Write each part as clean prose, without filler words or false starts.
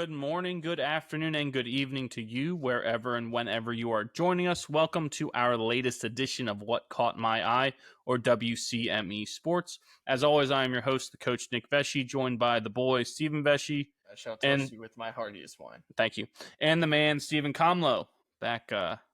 Good morning, good afternoon, and good evening to you, wherever and whenever you are joining us. Welcome to our latest edition of What Caught My Eye, or WCME Sports. As always, I am your host, the coach Nick Vesci, joined by the boy, Stephen Vesci. I shall toast you with my heartiest wine. Thank you. And the man, Stephen Comlow, back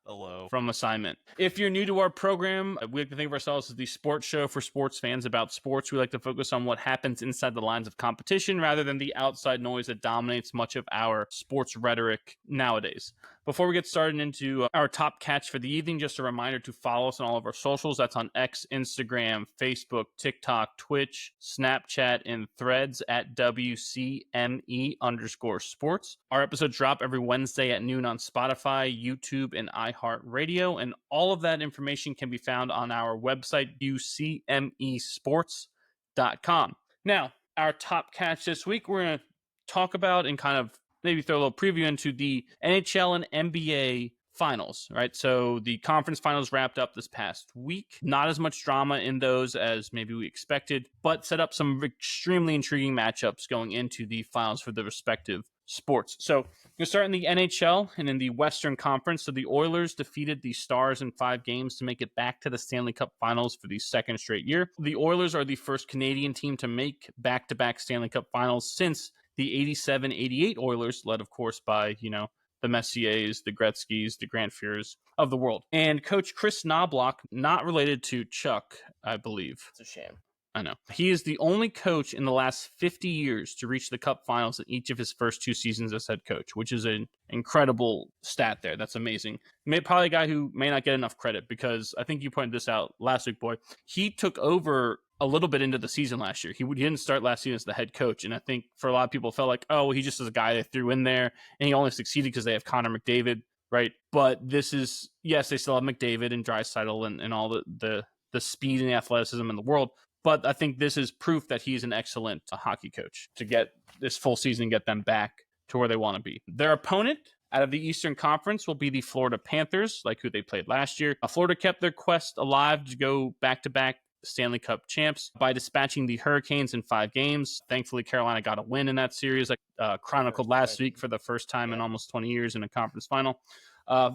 Hello. from assignment. If you're new to our program, we like to think of ourselves as the sports show for sports fans about sports. We like to focus on what happens inside the lines of competition rather than the outside noise that dominates much of our sports rhetoric nowadays. Before we get started into our top catch for the evening, just a reminder to follow us on all of our socials. That's on X, Instagram, Facebook, TikTok, Twitch, Snapchat, and Threads at WCME_sports. Our episodes drop every Wednesday at noon on Spotify, YouTube, and iHeartRadio, and all of that information can be found on our website, WCMEsports.com. Now, our top catch this week, we're going to talk about and kind of maybe throw a little preview into the NHL and NBA finals, right? So the conference finals wrapped up this past week. Not as much drama in those as maybe we expected, but set up some extremely intriguing matchups going into the finals for the respective sports. So we'll start in the NHL and in the Western Conference. So the Oilers defeated the Stars in 5 games to make it back to the Stanley Cup Finals for the second straight year. The Oilers are the first Canadian team to make back-to-back Stanley Cup Finals since the 87-88 Oilers, led, of course, by, the Messiers, the Gretzkys, the Grant Fuhrs of the world. And Coach Chris Knobloch, not related to Chuck, I believe. It's a shame. I know. He is the only coach in the last 50 years to reach the Cup Finals in each of his first 2 seasons as head coach, which is an incredible stat there. That's amazing. Probably a guy who may not get enough credit because I think you pointed this out last week, boy. He took over a little bit into the season last year. He didn't start last season as the head coach, and I think for a lot of people felt like, oh, he just is a guy they threw in there, and he only succeeded because they have Connor McDavid, right? But this is, yes, they still have McDavid and Draisaitl and all the speed and the athleticism in the world, but I think this is proof that he's an excellent hockey coach to get this full season and get them back to where they want to be. Their opponent out of the Eastern Conference will be the Florida Panthers, like who they played last year. Florida kept their quest alive to go back-to-back Stanley Cup champs by dispatching the Hurricanes in 5 games. Thankfully, Carolina got a win in that series, like chronicled last week for the first time in almost 20 years in a conference final.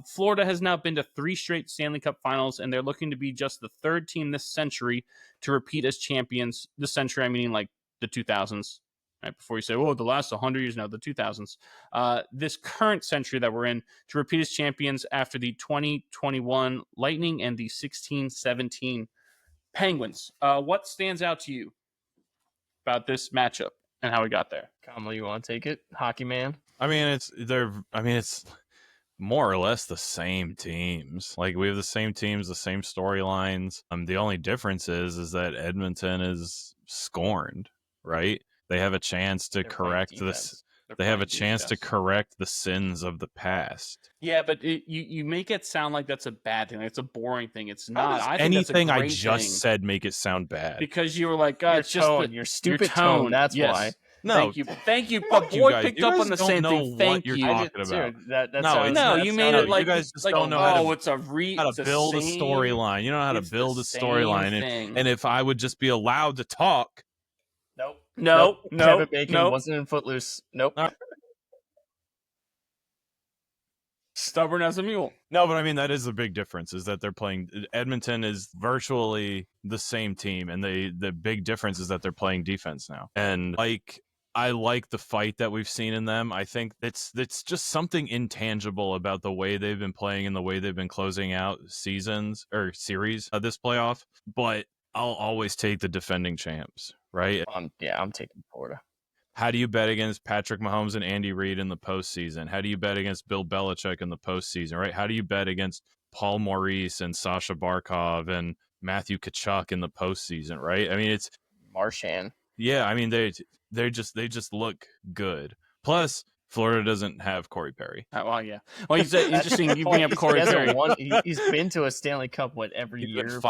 Florida has now been to 3 straight Stanley Cup finals, and they're looking to be just the 3rd team this century to repeat as champions. This century, I mean like the 2000s. Right? Before you say, oh, the last 100 years, no, the 2000s. This current century that we're in to repeat as champions after the 2021 Lightning and the 16-17 Penguins. What stands out to you about this matchup and how we got there? Kamala, you want to take it? Hockey man? It's more or less the same teams. Like, we have the same teams, the same storylines. The only difference is that Edmonton is scorned, right? They have a chance to correct this. They have a chance to correct the sins of the past. Yeah, but you make it sound like that's a bad thing. Like it's a boring thing. It's not. I think anything that's a I great just thing. Said make it sound bad. Because you were like, it's tone, just your stupid tone. That's why. No, thank you. But boy picked up on the same thing. Thank you're you. talking about. You made it like you guys just like, don't know how to build a storyline. You don't know how to build a storyline. And if I would just be allowed to talk. Nope. Kevin Bacon wasn't in Footloose. Nope. Stubborn as a mule. No, but I mean, that is the big difference, is that they're playing. Edmonton is virtually the same team, and the big difference is that they're playing defense now. And I like the fight that we've seen in them. I think it's just something intangible about the way they've been playing and the way they've been closing out seasons or series of this playoff. But I'll always take the defending champs, right? I'm taking Florida. How do you bet against Patrick Mahomes and Andy Reid in the postseason? How do you bet against Bill Belichick in the postseason, right? How do you bet against Paul Maurice and Sasha Barkov and Matthew Tkachuk in the postseason, right? I mean, it's Marchand. Yeah, I mean, they just look good. Plus, Florida doesn't have Corey Perry. Well, yeah. Well, he's interesting. You bring up Corey Perry. He's been to a Stanley Cup every year. He's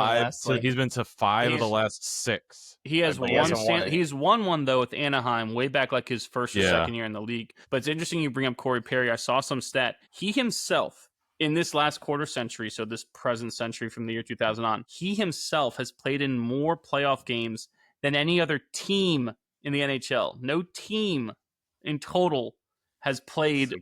been to 5 of the last 6. He has he's won one though with Anaheim way back like his first or second year in the league. But it's interesting you bring up Corey Perry. I saw some stat. He himself in this last quarter century, so this present century from the year 2000 on, he himself has played in more playoff games than any other team in the NHL. No team in total has played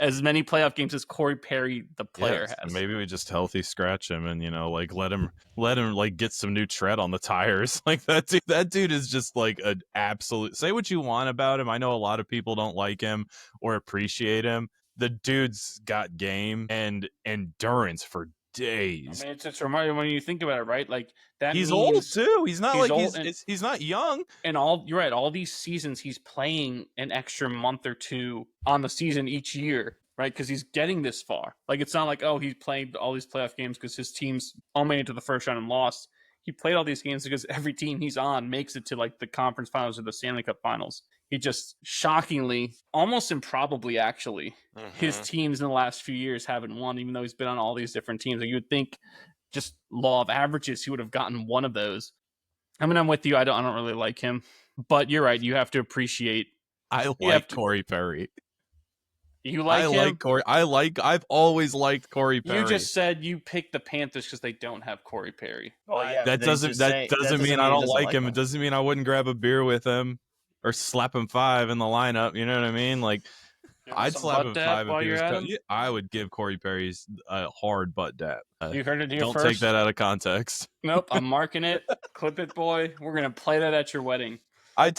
as many playoff games as Corey Perry, the player, has. Maybe we just healthy scratch him and, like let him like get some new tread on the tires. Like that dude is just like an absolute, say what you want about him. I know a lot of people don't like him or appreciate him. The dude's got game and endurance for days. I mean, it's remarkable when you think about it, right? Like that he's means old too. He's not he's like old he's not young. And you're right. All these seasons, he's playing an extra month or two on the season each year, right? Because he's getting this far. Like it's not like, oh, he's playing all these playoff games because his teams all made it to the first round and lost. He played all these games because every team he's on makes it to like the conference finals or the Stanley Cup Finals. He just shockingly, almost improbably, actually, his teams in the last few years haven't won, even though he's been on all these different teams. Like you would think, just law of averages, he would have gotten one of those. I mean, I'm with you. I don't really like him, but you're right. You have to appreciate. I like Corey Perry. You like him? Like Corey. I've always liked Corey Perry. You just said you picked the Panthers because they don't have Corey Perry. Oh yeah, that doesn't mean I don't like him. It doesn't mean I wouldn't grab a beer with him or slap him 5 in the lineup. You know what I mean? Like I'd slap him 5 if he was coming. Yeah, I would give Corey Perry's a hard butt dap. You heard it here don't first. Take that out of context. Nope, I'm marking it. Clip it, boy. We're gonna play that at your wedding. Oh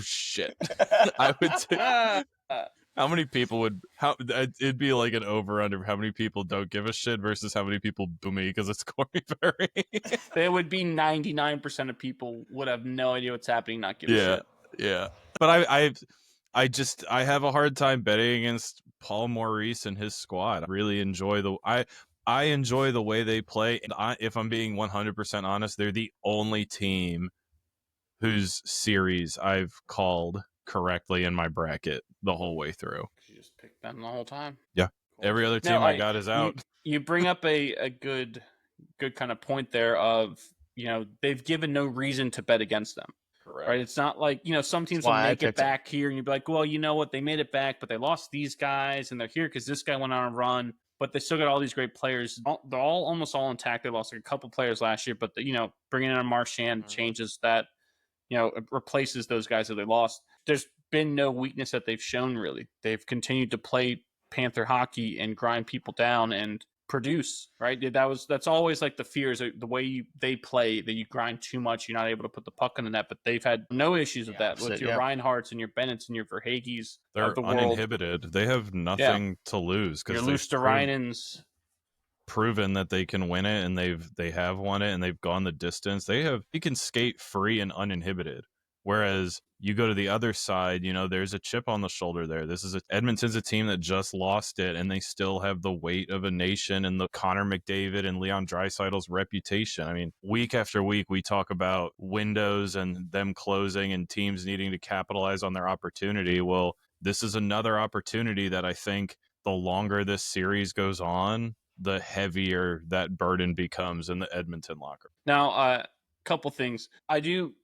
shit. I would take. How many people would? It'd be like an over under. How many people don't give a shit versus how many people boo me because it's Corey Perry? There would be 99% of people would have no idea what's happening, not give a shit. Yeah. But I have a hard time betting against Paul Maurice and his squad. I really enjoy I enjoy the way they play. And if I'm being 100% honest, they're the only team whose series I've called correctly in my bracket the whole way through. You just picked them the whole time. Yeah. Every other team I got is out. You bring up a good kind of point there of, they've given no reason to bet against them. Correct. Right? It's not like, some teams will make it back here and you'd be like, well, you know what? They made it back, but they lost these guys and they're here because this guy went on a run, but they still got all these great players. They're almost all intact. They lost like a couple players last year, but bringing in a Marchand changes that, it replaces those guys that they lost. There's been no weakness that they've shown, really. They've continued to play Panther hockey and grind people down and produce, right? That's always like the fears, the way they play, that you grind too much, you're not able to put the puck in the net, but they've had no issues with that. With your Reinhardts and your Bennetts and your Verhaeghes they're of the uninhibited. world. They have nothing to lose because your Luosterainens proven that they can win it, and they have won it, and they've gone the distance. They can skate free and uninhibited. Whereas you go to the other side, there's a chip on the shoulder there. Edmonton's a team that just lost it, and they still have the weight of a nation and the Connor McDavid and Leon Draisaitl's reputation. I mean, week after week, we talk about windows and them closing and teams needing to capitalize on their opportunity. Well, this is another opportunity that I think the longer this series goes on, the heavier that burden becomes in the Edmonton locker. Now, couple things. I do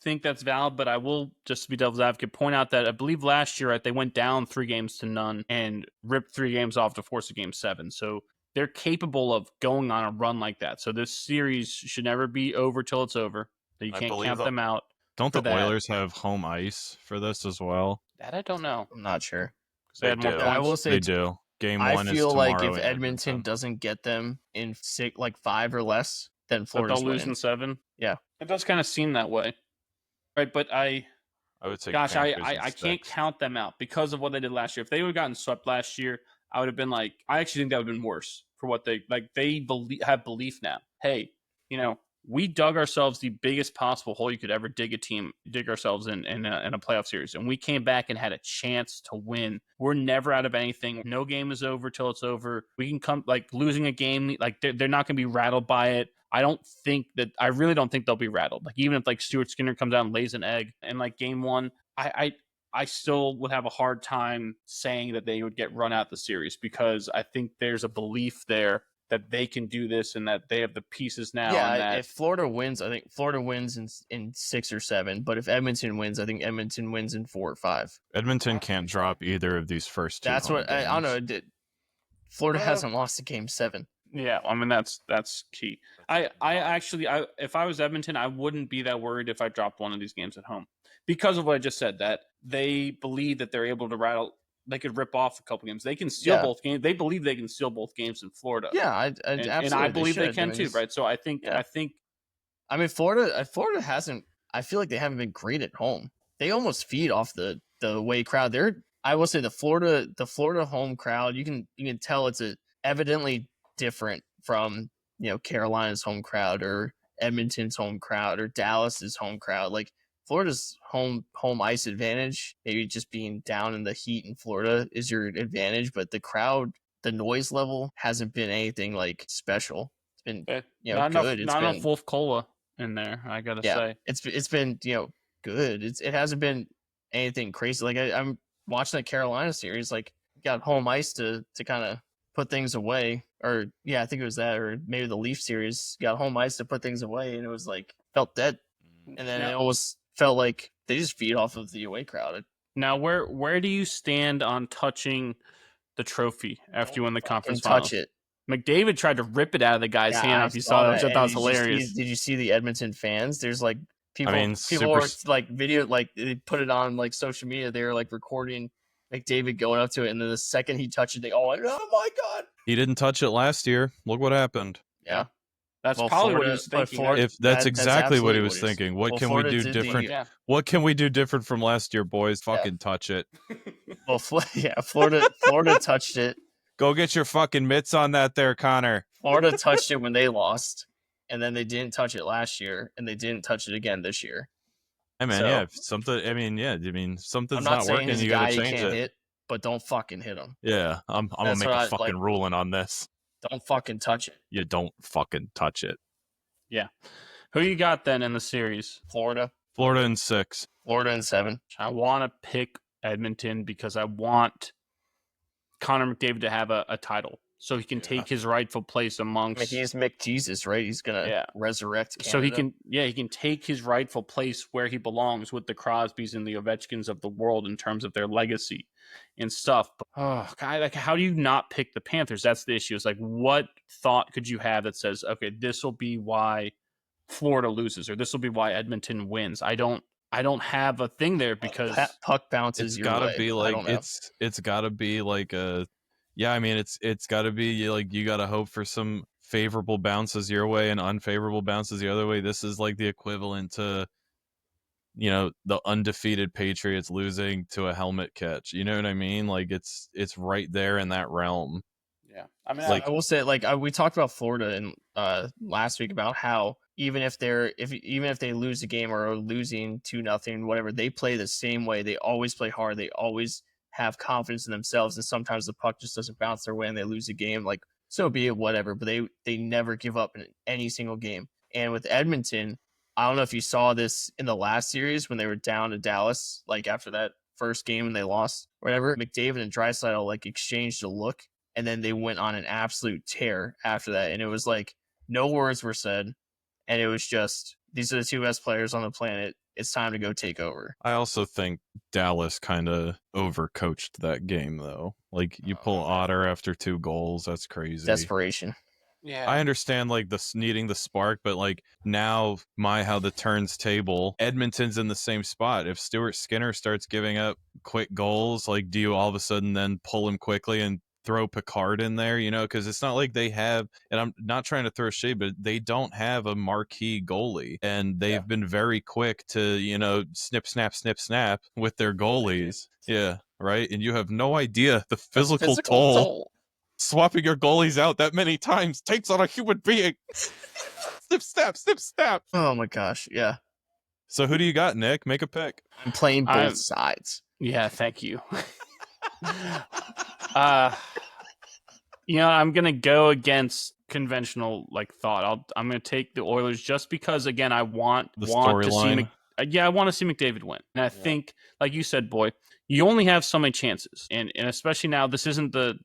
think that's valid, but I will, just to be devil's advocate, point out that I believe last year, right, they went down 3-0 and ripped 3 games off to force a game 7. So they're capable of going on a run like that. So this series should never be over till it's over. You can't count them out. Don't the Oilers have home ice for this as well? That I don't know. I'm not sure. They had more points. I will say they do. Game 1 is tomorrow. I feel like if Edmonton doesn't get them in 5 or less, then Florida's they'll lose in 7. Yeah, it does kind of seem that way, right? But I would say, gosh, I can't count them out because of what they did last year. If they would have gotten swept last year, I would have been like, I actually think that would have been worse for what they like. They have belief now. Hey, we dug ourselves the biggest possible hole you could ever dig ourselves in a playoff series. And we came back and had a chance to win. We're never out of anything. No game is over till it's over. We can come, like, losing a game, like they're not going to be rattled by it. I really don't think they'll be rattled. Like, even if like Stuart Skinner comes out and lays an egg in like game 1, I still would have a hard time saying that they would get run out the series, because I think there's a belief there that they can do this and that they have the pieces now. Yeah, if Florida wins, I think Florida wins in 6 or 7. But if Edmonton wins, I think Edmonton wins in 4 or 5. Edmonton can't drop either of these first 2. That's what I don't know. Florida hasn't lost a game 7. Yeah, I mean that's key. I actually if I was Edmonton, I wouldn't be that worried if I dropped one of these games at home because of what I just said. That they believe that they're able to rattle. They could rip off a couple games. They can steal both games. They believe they can steal both games in Florida. Yeah, and I believe they can too. Right. So I think Florida hasn't. I feel like they haven't been great at home. They almost feed off the away crowd. I will say the Florida home crowd. You can tell it's evidently different from Carolina's home crowd or Edmonton's home crowd or Dallas's home crowd. Like Florida's home ice advantage, maybe just being down in the heat in Florida is your advantage, but the crowd, the noise level hasn't been anything like special. It's been not good. Not enough Wolf Cola in there, I gotta say. It's been good. It hasn't been anything crazy. Like I'm watching the Carolina series, like got home ice to kind of put things away, or I think it was that, or maybe the Leaf series got home ice to put things away, and it was like felt dead, and then it almost felt like they just feed off of the away crowd. Now, where do you stand on touching the trophy after you win the conference finals? Touch it. McDavid tried to rip it out of the guy's hand. If you saw that, which I thought was hilarious. Did you see the Edmonton fans? There's like people are like video, like they put it on like social media. They're like recording McDavid going up to it, and then the second he touched it, they all like, "Oh my god!" He didn't touch it last year. Look what happened. Yeah, that's probably what he was thinking. If that's exactly what he was thinking. What can we do different? What can we do different from last year, boys? Fucking touch it. Well, Florida touched it. Go get your fucking mitts on that there, Connor. Florida touched it when they lost, and then they didn't touch it last year, and they didn't touch it again this year. Hey man, something's not working. You gotta change it. Hit, but don't fucking hit him. Yeah, I'm gonna make a fucking ruling on this. Don't fucking touch it. You don't fucking touch it. Yeah. Who you got then in the series? Florida in 6. Florida in 7. I want to pick Edmonton because I want Connor McDavid to have a title, so he can take his rightful place amongst. I mean, he's McJesus, right? He's gonna resurrect Canada. So he can take his rightful place where he belongs with the Crosbys and the Ovechkins of the world in terms of their legacy and stuff. But, God, like, how do you not pick the Panthers? That's the issue. It's like, what thought could you have that says, okay, this will be why Florida loses, or this will be why Edmonton wins? I don't have a thing there because puck bounces. It's gotta be like it's gotta be like a it's gotta be like you gotta hope for some favorable bounces your way and unfavorable bounces the other way. This is like the equivalent to the undefeated Patriots losing to a helmet catch. You know what I mean? Like it's right there in that realm. Yeah, I mean, I will say, like we talked about Florida in last week about how even if they lose a game or are losing 2-0, whatever, they play the same way. They always play hard. They always have confidence in themselves, and sometimes the puck just doesn't bounce their way and they lose a game. Like, so be it, whatever. But they never give up in any single game. And with Edmonton, I don't know if you saw this in the last series when they were down to Dallas, like after that first game and they lost, whatever. McDavid and Draisaitl like exchanged a look, and then they went on an absolute tear after that. And it was like no words were said, and it was just, these are the two best players on the planet. It's time to go take over. I also think Dallas kind of overcoached that game, though. Like, you pull Otter after 2 goals, that's crazy. Desperation. Yeah, I understand like needing the spark, but like now how the turns table, Edmonton's in the same spot. If Stuart Skinner starts giving up quick goals, like, do you all of a sudden then pull him quickly and throw Puckett in there? Because it's not like they have, and I'm not trying to throw shade, but they don't have a marquee goalie, and they've been very quick to snip snap with their goalies. Yeah, right. And you have no idea the physical toll swapping your goalies out that many times takes on a human being. Snip snap. Oh my gosh, yeah. So who do you got, Nick? Make a pick. I'm playing both sides. Yeah, thank you. I'm gonna go against conventional thought. I'm gonna take the Oilers just because, again, I want to see. I want to see McDavid win, and I think, like you said, boy, you only have so many chances, and especially now, this isn't the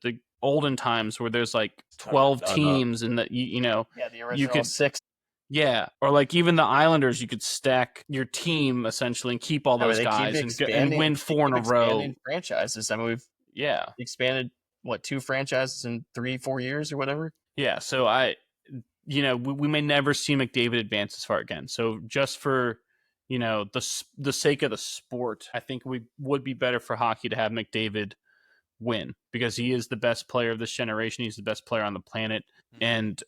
olden times where there's 12 teams, and that the original 6. Yeah, or even the Islanders, you could stack your team essentially and keep all those guys and win 4 in a row. Franchises. I mean, we've expanded 2 franchises in 3-4 years or whatever. Yeah, so we may never see McDavid advance as far again. So just for the sake of the sport, I think we would be better for hockey to have McDavid win because he is the best player of this generation. He's the best player on the planet, and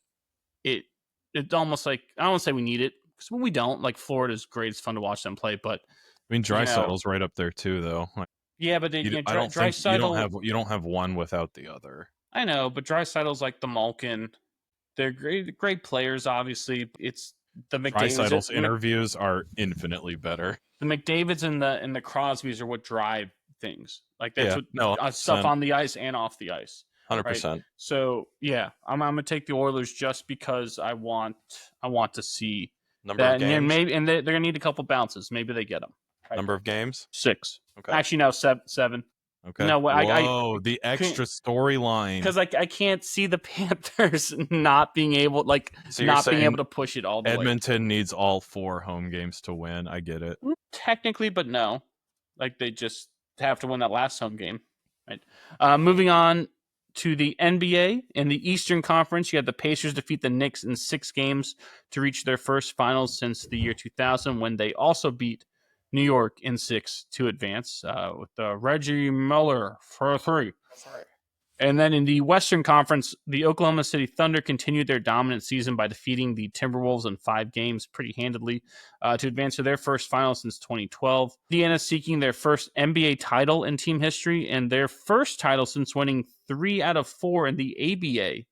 it's almost like I don't want to say we need it because we don't. Like Florida's great; it's fun to watch them play, but I mean, Draisaitl's right up there too, though. Like, yeah, but I don't think you don't have one without the other. I know, but Draisaitl's like the Malkin. They're great players. Obviously, it's the McDavid's. Draisaitl's interviews are infinitely better. The McDavid's and the Crosbys are what drive things. Like that's stuff 100%. on the ice and off the ice. 100%. So yeah, I'm gonna take the Oilers just because I want to see Number that, of games. and they're gonna need a couple bounces. Maybe they get them. Right? Number of games. 6. Okay. Actually, no, 7. Okay. No, the extra storyline. Because I can't see the Panthers not being able to push it all the way. Edmonton needs all 4 home games to win. I get it. Technically, but no. Like they just have to win that last home game. Right. Moving on to the NBA. In the Eastern Conference, you had the Pacers defeat the Knicks in 6 games to reach their first finals since the year 2000, when they also beat New York in 6 to advance with Reggie Miller for 3. And then in the Western Conference, the Oklahoma City Thunder continued their dominant season by defeating the Timberwolves in 5 games pretty handedly to advance to their first final since 2012. Indiana seeking their first NBA title in team history and their first title since winning 3 out of 4 in the ABA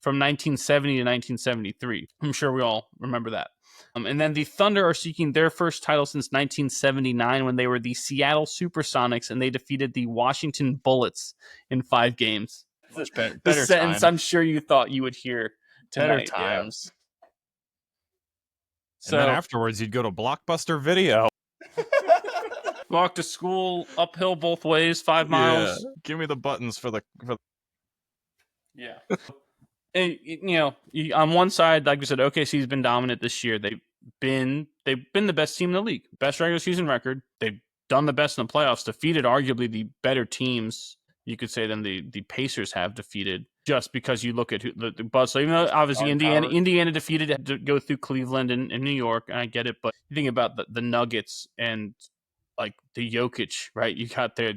from 1970 to 1973. I'm sure we all remember that. And then the Thunder are seeking their first title since 1979 when they were the Seattle Supersonics and they defeated the Washington Bullets in 5 games. Much better The sentence times. I'm sure you thought you would hear tonight. Better times. And then afterwards, you'd go to Blockbuster Video. Walk to school uphill both ways, 5 miles. Yeah. Give me the buttons for the. Yeah. And, on one side, like we said, OKC's been dominant this year. They've been the best team in the league, best regular season record. They've done the best in the playoffs, defeated arguably the better teams, you could say, than the Pacers have defeated. Just because you look at the buzz. So even though obviously Indiana defeated, had to go through Cleveland and New York, and I get it, but you think about the Nuggets and like the Jokic, right? You have to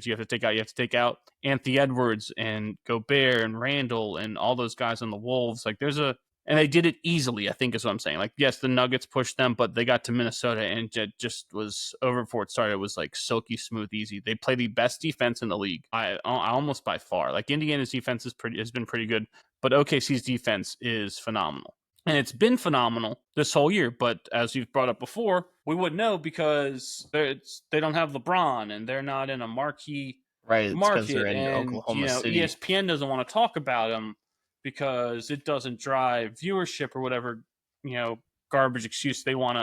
take out Anthony Edwards and Gobert and Randall and all those guys on the Wolves. Like and they did it easily, I think is what I'm saying. Like, yes, the Nuggets pushed them, but they got to Minnesota and it just was over before it started. It was like silky smooth, easy. They play the best defense in the league. I almost by far. Like Indiana's defense has been pretty good, but OKC's defense is phenomenal. And it's been phenomenal this whole year. But as you've brought up before, we wouldn't know because they don't have LeBron and they're not in a marquee market. They're in Oklahoma City. ESPN doesn't want to talk about them because it doesn't drive viewership or whatever, garbage excuse they want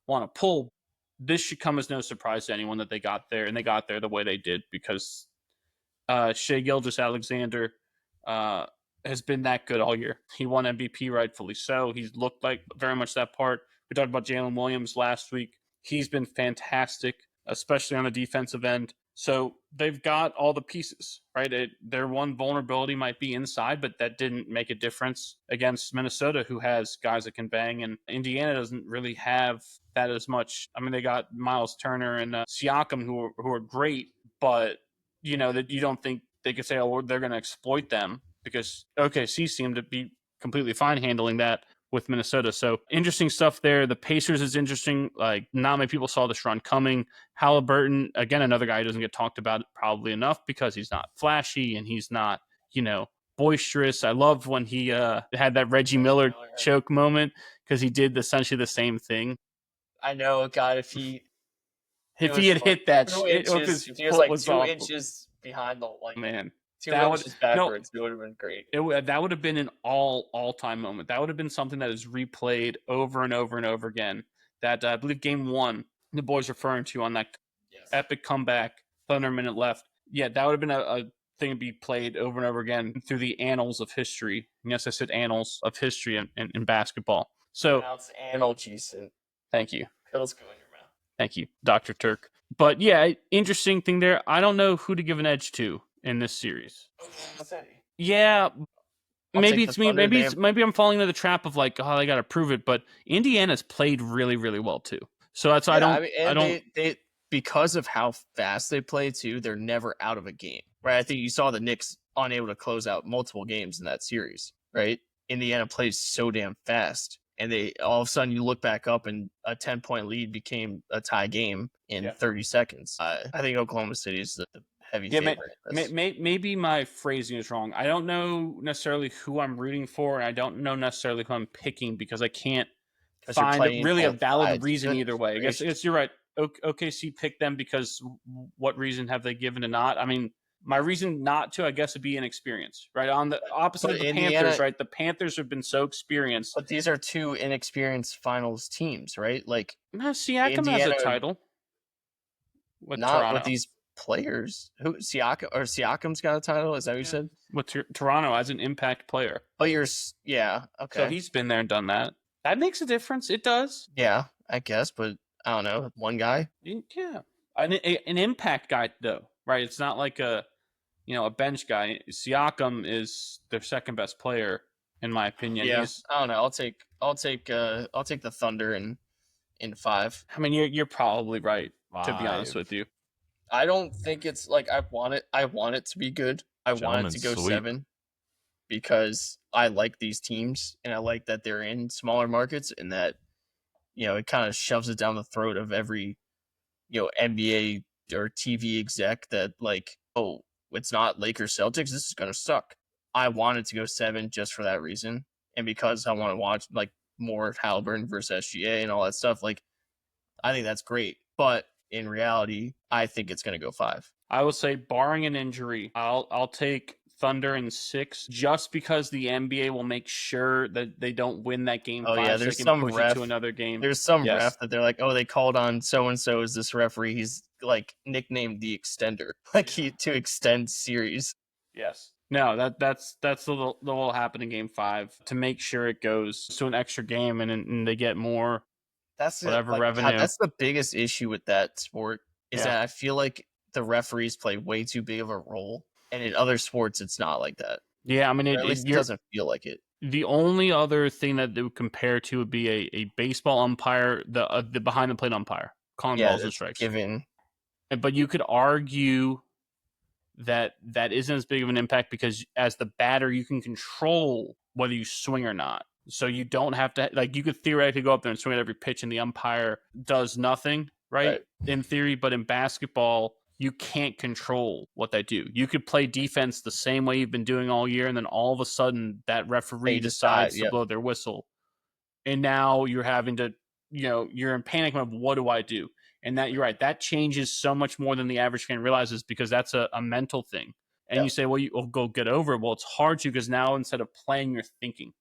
to pull. This should come as no surprise to anyone that they got there, and they got there the way they did because Shai Gilgeous-Alexander has been that good all year. He won MVP, rightfully so. He's looked like very much that part. We talked about Jalen Williams last week. He's been fantastic, especially on the defensive end. So they've got all the pieces, right? Their one vulnerability might be inside, but that didn't make a difference against Minnesota, who has guys that can bang, and Indiana doesn't really have that as much. I mean, they got Miles Turner and Siakam, who are great, but that you don't think they could say, oh, they're going to exploit them, because OKC seemed to be completely fine handling that with Minnesota. So interesting stuff there. The Pacers is interesting. Like, not many people saw this run coming. Halliburton, again, another guy who doesn't get talked about probably enough because he's not flashy and he's not, boisterous. I loved when he had that Reggie Miller choke moment because he did essentially the same thing. I know, God, if he had hit that shit, if he was like 2 inches behind the man. 2 inches backwards, it would have been great. That would have been an all-time moment. That would have been something that is replayed over and over and over again. That I believe Game 1, the boys referring to on that epic comeback, Thunder minute left. Yeah, that would have been a thing to be played over and over again through the annals of history. And yes, I said annals of history in basketball. So it's anal, Jason. Thank you. Pills go in your mouth. Thank you, Dr. Turk. But yeah, interesting thing there. I don't know who to give an edge to in this series. Yeah, maybe the it's me. Thunder. Maybe I'm falling into the trap of like, oh, they got to prove it. But Indiana's played really, really well too. So that's why I don't. They because of how fast they play too, they're never out of a game, right? I think you saw the Knicks unable to close out multiple games in that series, right? Indiana plays so damn fast, and they all of a sudden you look back up and a 10-point lead became a tie game in 30 seconds. I think Oklahoma City is the heavy favorite. Maybe my phrasing is wrong. I don't know necessarily who I'm rooting for, and I don't know necessarily who I'm picking because I can't find really a valid reason either way. I guess you're right. OKC picked them because what reason have they given to not? I mean, my reason not to, I guess, would be inexperience, right? On the opposite of the Panthers, right? The Panthers have been so experienced. But these are two inexperienced finals teams, right? Like, Siakam has a title. Not Toronto. With these players. Siakam's got a title? Is that what you said? With Toronto as an impact player. But okay. So he's been there and done that. That makes a difference. It does. Yeah, I guess, but I don't know. One guy? Yeah. An impact guy, though, right? It's not like a bench guy. Siakam is their second best player, in my opinion. Yeah, I don't know. I'll take the Thunder in 5. I mean, you're probably right, to be honest with you. I don't think it's like I want it to be good. I want it to go 7 because I like these teams and I like that they're in smaller markets and that it kind of shoves it down the throat of every NBA or TV exec that like, oh, it's not Lakers Celtics, this is gonna suck. I wanted to go 7 just for that reason, and because I want to watch like more of Halliburton versus SGA and all that stuff. Like, I think that's great, but in reality, I think it's gonna go 5. I will say, barring an injury, I'll take Thunder in 6 just because the NBA will make sure that they don't win that game 5. Yeah, there's some ref to another game. There's some ref that they're like, oh, they called on so and so as this referee. He's like nicknamed the extender, like to extend series. Yes. No, that's the will happen in game 5 to make sure it goes to an extra game and they get more. That's whatever revenue. That's the biggest issue with that sport is that I feel like the referees play way too big of a role. And in other sports, it's not like that. Yeah, I mean, it doesn't feel like it. The only other thing that they would compare to would be a baseball umpire, the behind the plate umpire, calling balls and strikes. Given. But you could argue that isn't as big of an impact because as the batter, you can control whether you swing or not. So you don't have to, like, you could theoretically go up there and swing at every pitch and the umpire does nothing, right? In theory, but in basketball, you can't control what they do. You could play defense the same way you've been doing all year, and then all of a sudden that referee decides to blow their whistle. And now you're having to, you're in panic mode. What do I do? And that, you're right, that changes so much more than the average fan realizes because that's a mental thing. And you say, well, you'll go get over it. Well, it's hard to because now instead of playing, you're thinking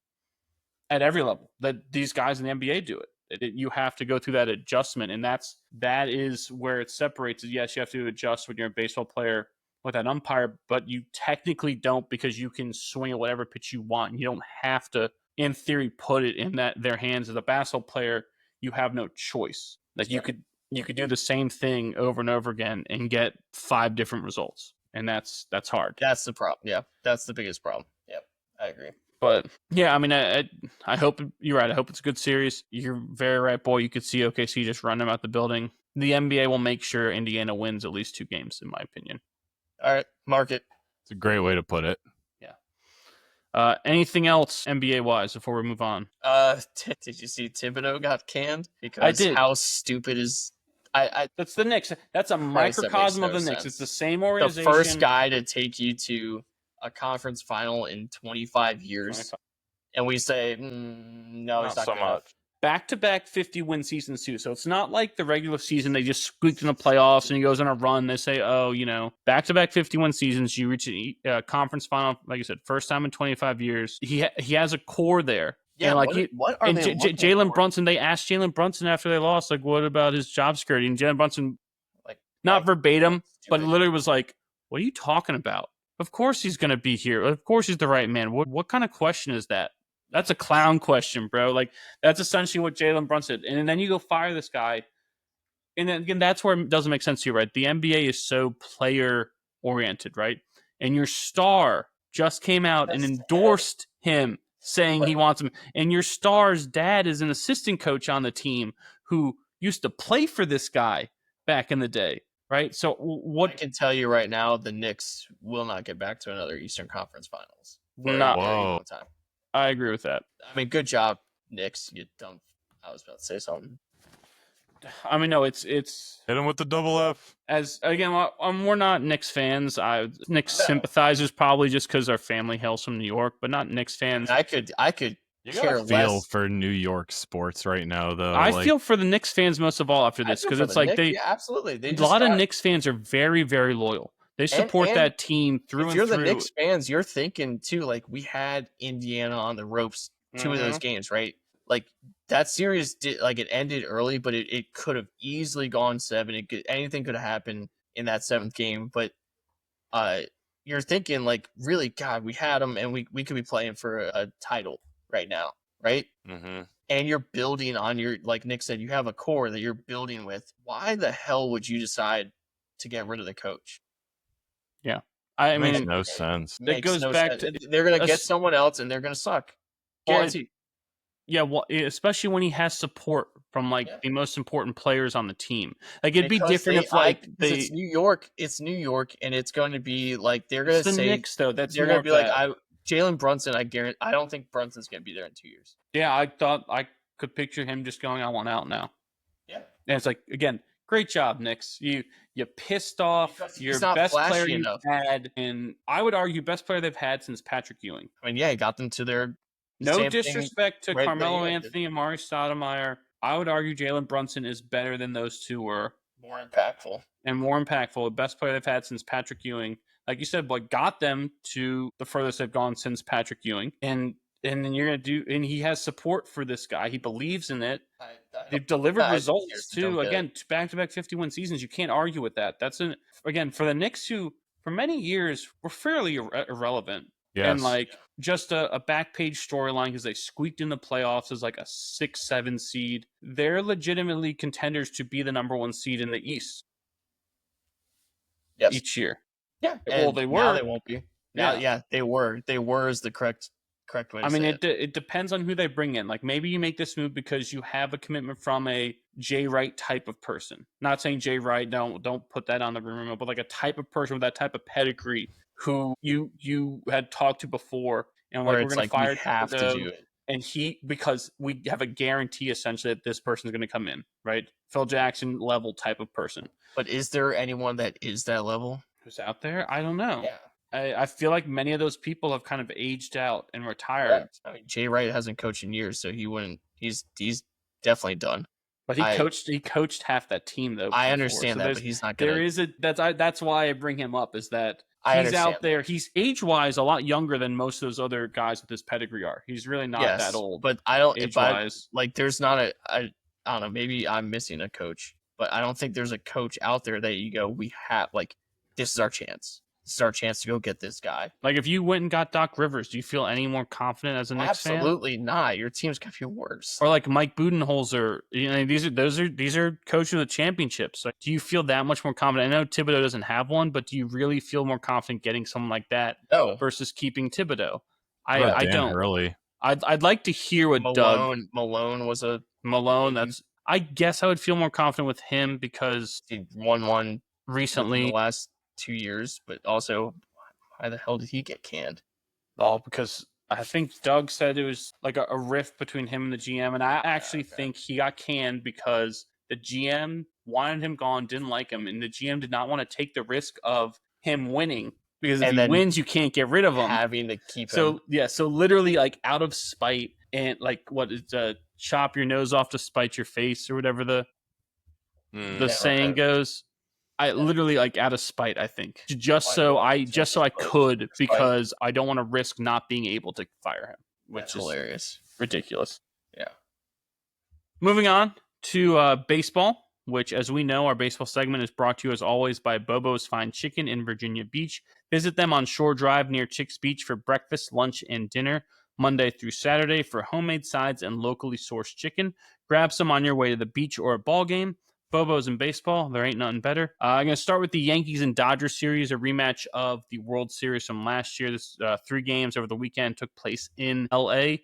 at every level that these guys in the NBA do it. You have to go through that adjustment, and that is where it separates. Yes, you have to adjust when you're a baseball player with an umpire, but you technically don't because you can swing at whatever pitch you want. You don't have to, in theory, put it in their hands. As a basketball player, you have no choice. Like you could do the same thing over and over again and get 5 different results, and that's hard. That's the problem. Yeah, that's the biggest problem. Yep, I agree. But yeah, I mean, I hope you're right. I hope it's a good series. You're very right, boy. You could see OKC just run them out the building. The NBA will make sure Indiana wins at least 2 games, in my opinion. All right, mark it. It's a great way to put it. Yeah. Anything else NBA wise before we move on? Did you see Thibodeau got canned? Because I did. How stupid is that's the Knicks. That's a microcosm of the Knicks. It's the same organization. The first guy to take you to a conference final in 25 years. 25. And we say, no, it's not so much. Back-to-back 50-win seasons, too. So it's not like the regular season, they just squeaked in the playoffs and he goes on a run. They say, back-to-back 51 seasons, you reach a conference final, like I said, first time in 25 years. He has a core there. Yeah, and Jalen Brunson, they asked Jalen Brunson after they lost, like, what about his job security? And Jalen Brunson, not verbatim, but literally was like, what are you talking about? Of course he's going to be here. Of course he's the right man. What kind of question is that? That's a clown question, bro. Like, that's essentially what Jalen Brunson did. And then you go fire this guy. And then again, that's where it doesn't make sense to you, right? The NBA is so player-oriented, right? And your star just came out and endorsed him saying he wants him. And your star's dad is an assistant coach on the team who used to play for this guy back in the day, right? So what I can tell you right now, the Knicks will not get back to another Eastern Conference Finals for a Not- very Whoa. long time. I agree with that. I mean, good job, Knicks. You dumb. I was about to say something. I mean, no, it's Hit him with the double F. as again, we're not Knicks fans. Knicks sympathizers probably just because our family hails from New York, but not Knicks fans. I could You care gotta feel less. for New York sports right now, though. I feel for the Knicks fans most of all after this because it's like yeah, absolutely. They a just lot of got- Knicks fans are very, very loyal. They support and that team through If and you're through. the Knicks fans, you're thinking too. Like we had Indiana on the ropes, 2 of those games, right? Like that series did, like it ended early, but it could have easily gone 7. Anything could have happened in that 7th game, but you're thinking like, really, God, we had them, and we could be playing for a title right now, right? Mm-hmm. And you're building on your, like Nick said, you have a core that you're building with. Why the hell would you decide to get rid of the coach? I Makes mean, no sense. It goes back sense. to They're gonna a get s- someone else, and they're gonna suck. Well, Guaranteed. yeah, well, especially when he has support from like the most important players on the team. Like it'd be Because different if like because it's New York. It's New York, and it's going to be like they're gonna it's the say Knicks though. That's they're more gonna be of like that. Jalen Brunson. I guarantee. I don't think Brunson's gonna be there in 2 years. Yeah, I thought I could picture him just going, "I want out now." Yeah. And it's like again, great job, Knicks. You pissed off Because he's your not best player flashy you've enough. had, and I would argue best player they've had since Patrick Ewing. I mean, yeah, he got them to their No same thing, disrespect to right, Carmelo that- Anthony and Amari Stoudemire. I would argue Jalen Brunson is better than those two were more impactful. and more impactful. The best player they've had since Patrick Ewing. Like you said, what got them to the furthest they've gone since Patrick Ewing. And then you're going to do, and he has support for this guy. He believes in it. They've delivered results too. Again, back-to-back 51 seasons. You can't argue with that. Again, for the Knicks, who for many years were fairly irrelevant. Yes. And like just a back page storyline because they squeaked in the playoffs as like a 6-7 seed. They're legitimately contenders to be the number 1 seed in the East each year. Yeah. Well, and they Now were. they won't be. Now, Yeah. yeah, they were. They were is the correct way to I mean, say it depends on who they bring in. Like maybe you make this move because you have a commitment from a Jay Wright type of person. Not saying Jay Wright, don't put that on the rumor mill, but like a type of person with that type of pedigree who you had talked to before, and like Where we're it's going like to fire we have to Thibodeau, do it. and because we have a guarantee essentially that this person's going to come in, right? Phil Jackson level type of person. But is there anyone that is that level? Who's out there? I don't know. Yeah. I feel like many of those people have kind of aged out and retired. Correct. I mean, Jay Wright hasn't coached in years, so he wouldn't. He's definitely done. But he coached half that team though. I before, understand so that, but he's not gonna. There is that's why I bring him up is that I he's understand out there. He's age wise a lot younger than most of those other guys with this pedigree are. He's really not that old. But I don't. age If I wise. like, there's not a. I don't know. Maybe I'm missing a coach, but I don't think there's a coach out there that you go. We have like this is our chance. This is our chance to go get this guy. Like if you went and got Doc Rivers, do you feel any more confident as a Knicks fan? Absolutely not. Your team's gonna feel worse. Or like Mike Budenholzer, these are coaches of the championships. Like, do you feel that much more confident? I know Thibodeau doesn't have one, but do you really feel more confident getting someone like that No. versus keeping Thibodeau? What about I Dan don't. Hurley? I'd like to hear what Malone was a Malone. That's I guess I would feel more confident with him because he won one recently in the last 2 years, but also why the hell did he get canned? Oh, because I think Doug said it was like a rift between him and the GM, and I actually think he got canned because the GM wanted him gone, didn't like him, and the GM did not want to take the risk of him winning because if he wins, you can't get rid of him. Having to keep him. So yeah, so literally like out of spite and like what is chop your nose off to spite your face or whatever the saying goes. I literally like out of spite, I think, just so I could because I don't want to risk not being able to fire him, which is hilarious, ridiculous. Yeah. Moving on to baseball, which, as we know, our baseball segment is brought to you as always by Bobo's Fine Chicken in Virginia Beach. Visit them on Shore Drive near Chicks Beach for breakfast, lunch, and dinner Monday through Saturday for homemade sides and locally sourced chicken. Grab some on your way to the beach or a ball game. Bobos in baseball. There ain't nothing better. I'm going to start with the Yankees and Dodgers series, a rematch of the World Series from last year. This 3 games over the weekend took place in LA.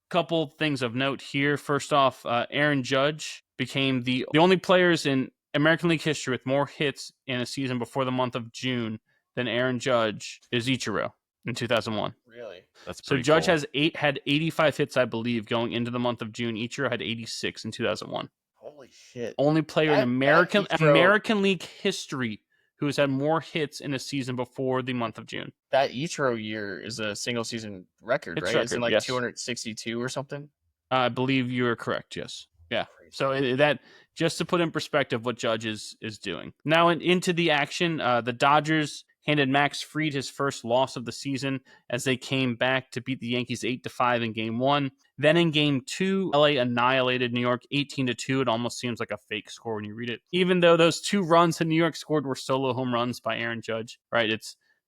Couple things of note here. First off, Aaron Judge became the only players in American League history with more hits in a season before the month of June than Aaron Judge is Ichiro in 2001. Really? That's So pretty Judge cool. had 85 hits, I believe, going into the month of June. Ichiro had 86 in 2001. Holy shit. Only player in That American League history who has had more hits in a season before the month of June. That Ichiro year is a single season record, Hits right? It's in record, like yes. 262 or something. I believe you are correct. Yes. Yeah. Crazy. So that just to put in perspective what Judge is doing. Now into the action, the Dodgers handed Max Fried his first loss of the season as they came back to beat the Yankees 8-5 in Game 1. Then in Game 2, LA annihilated New York 18-2. It almost seems like a fake score when you read it. Even though those 2 runs that New York scored were solo home runs by Aaron Judge, right?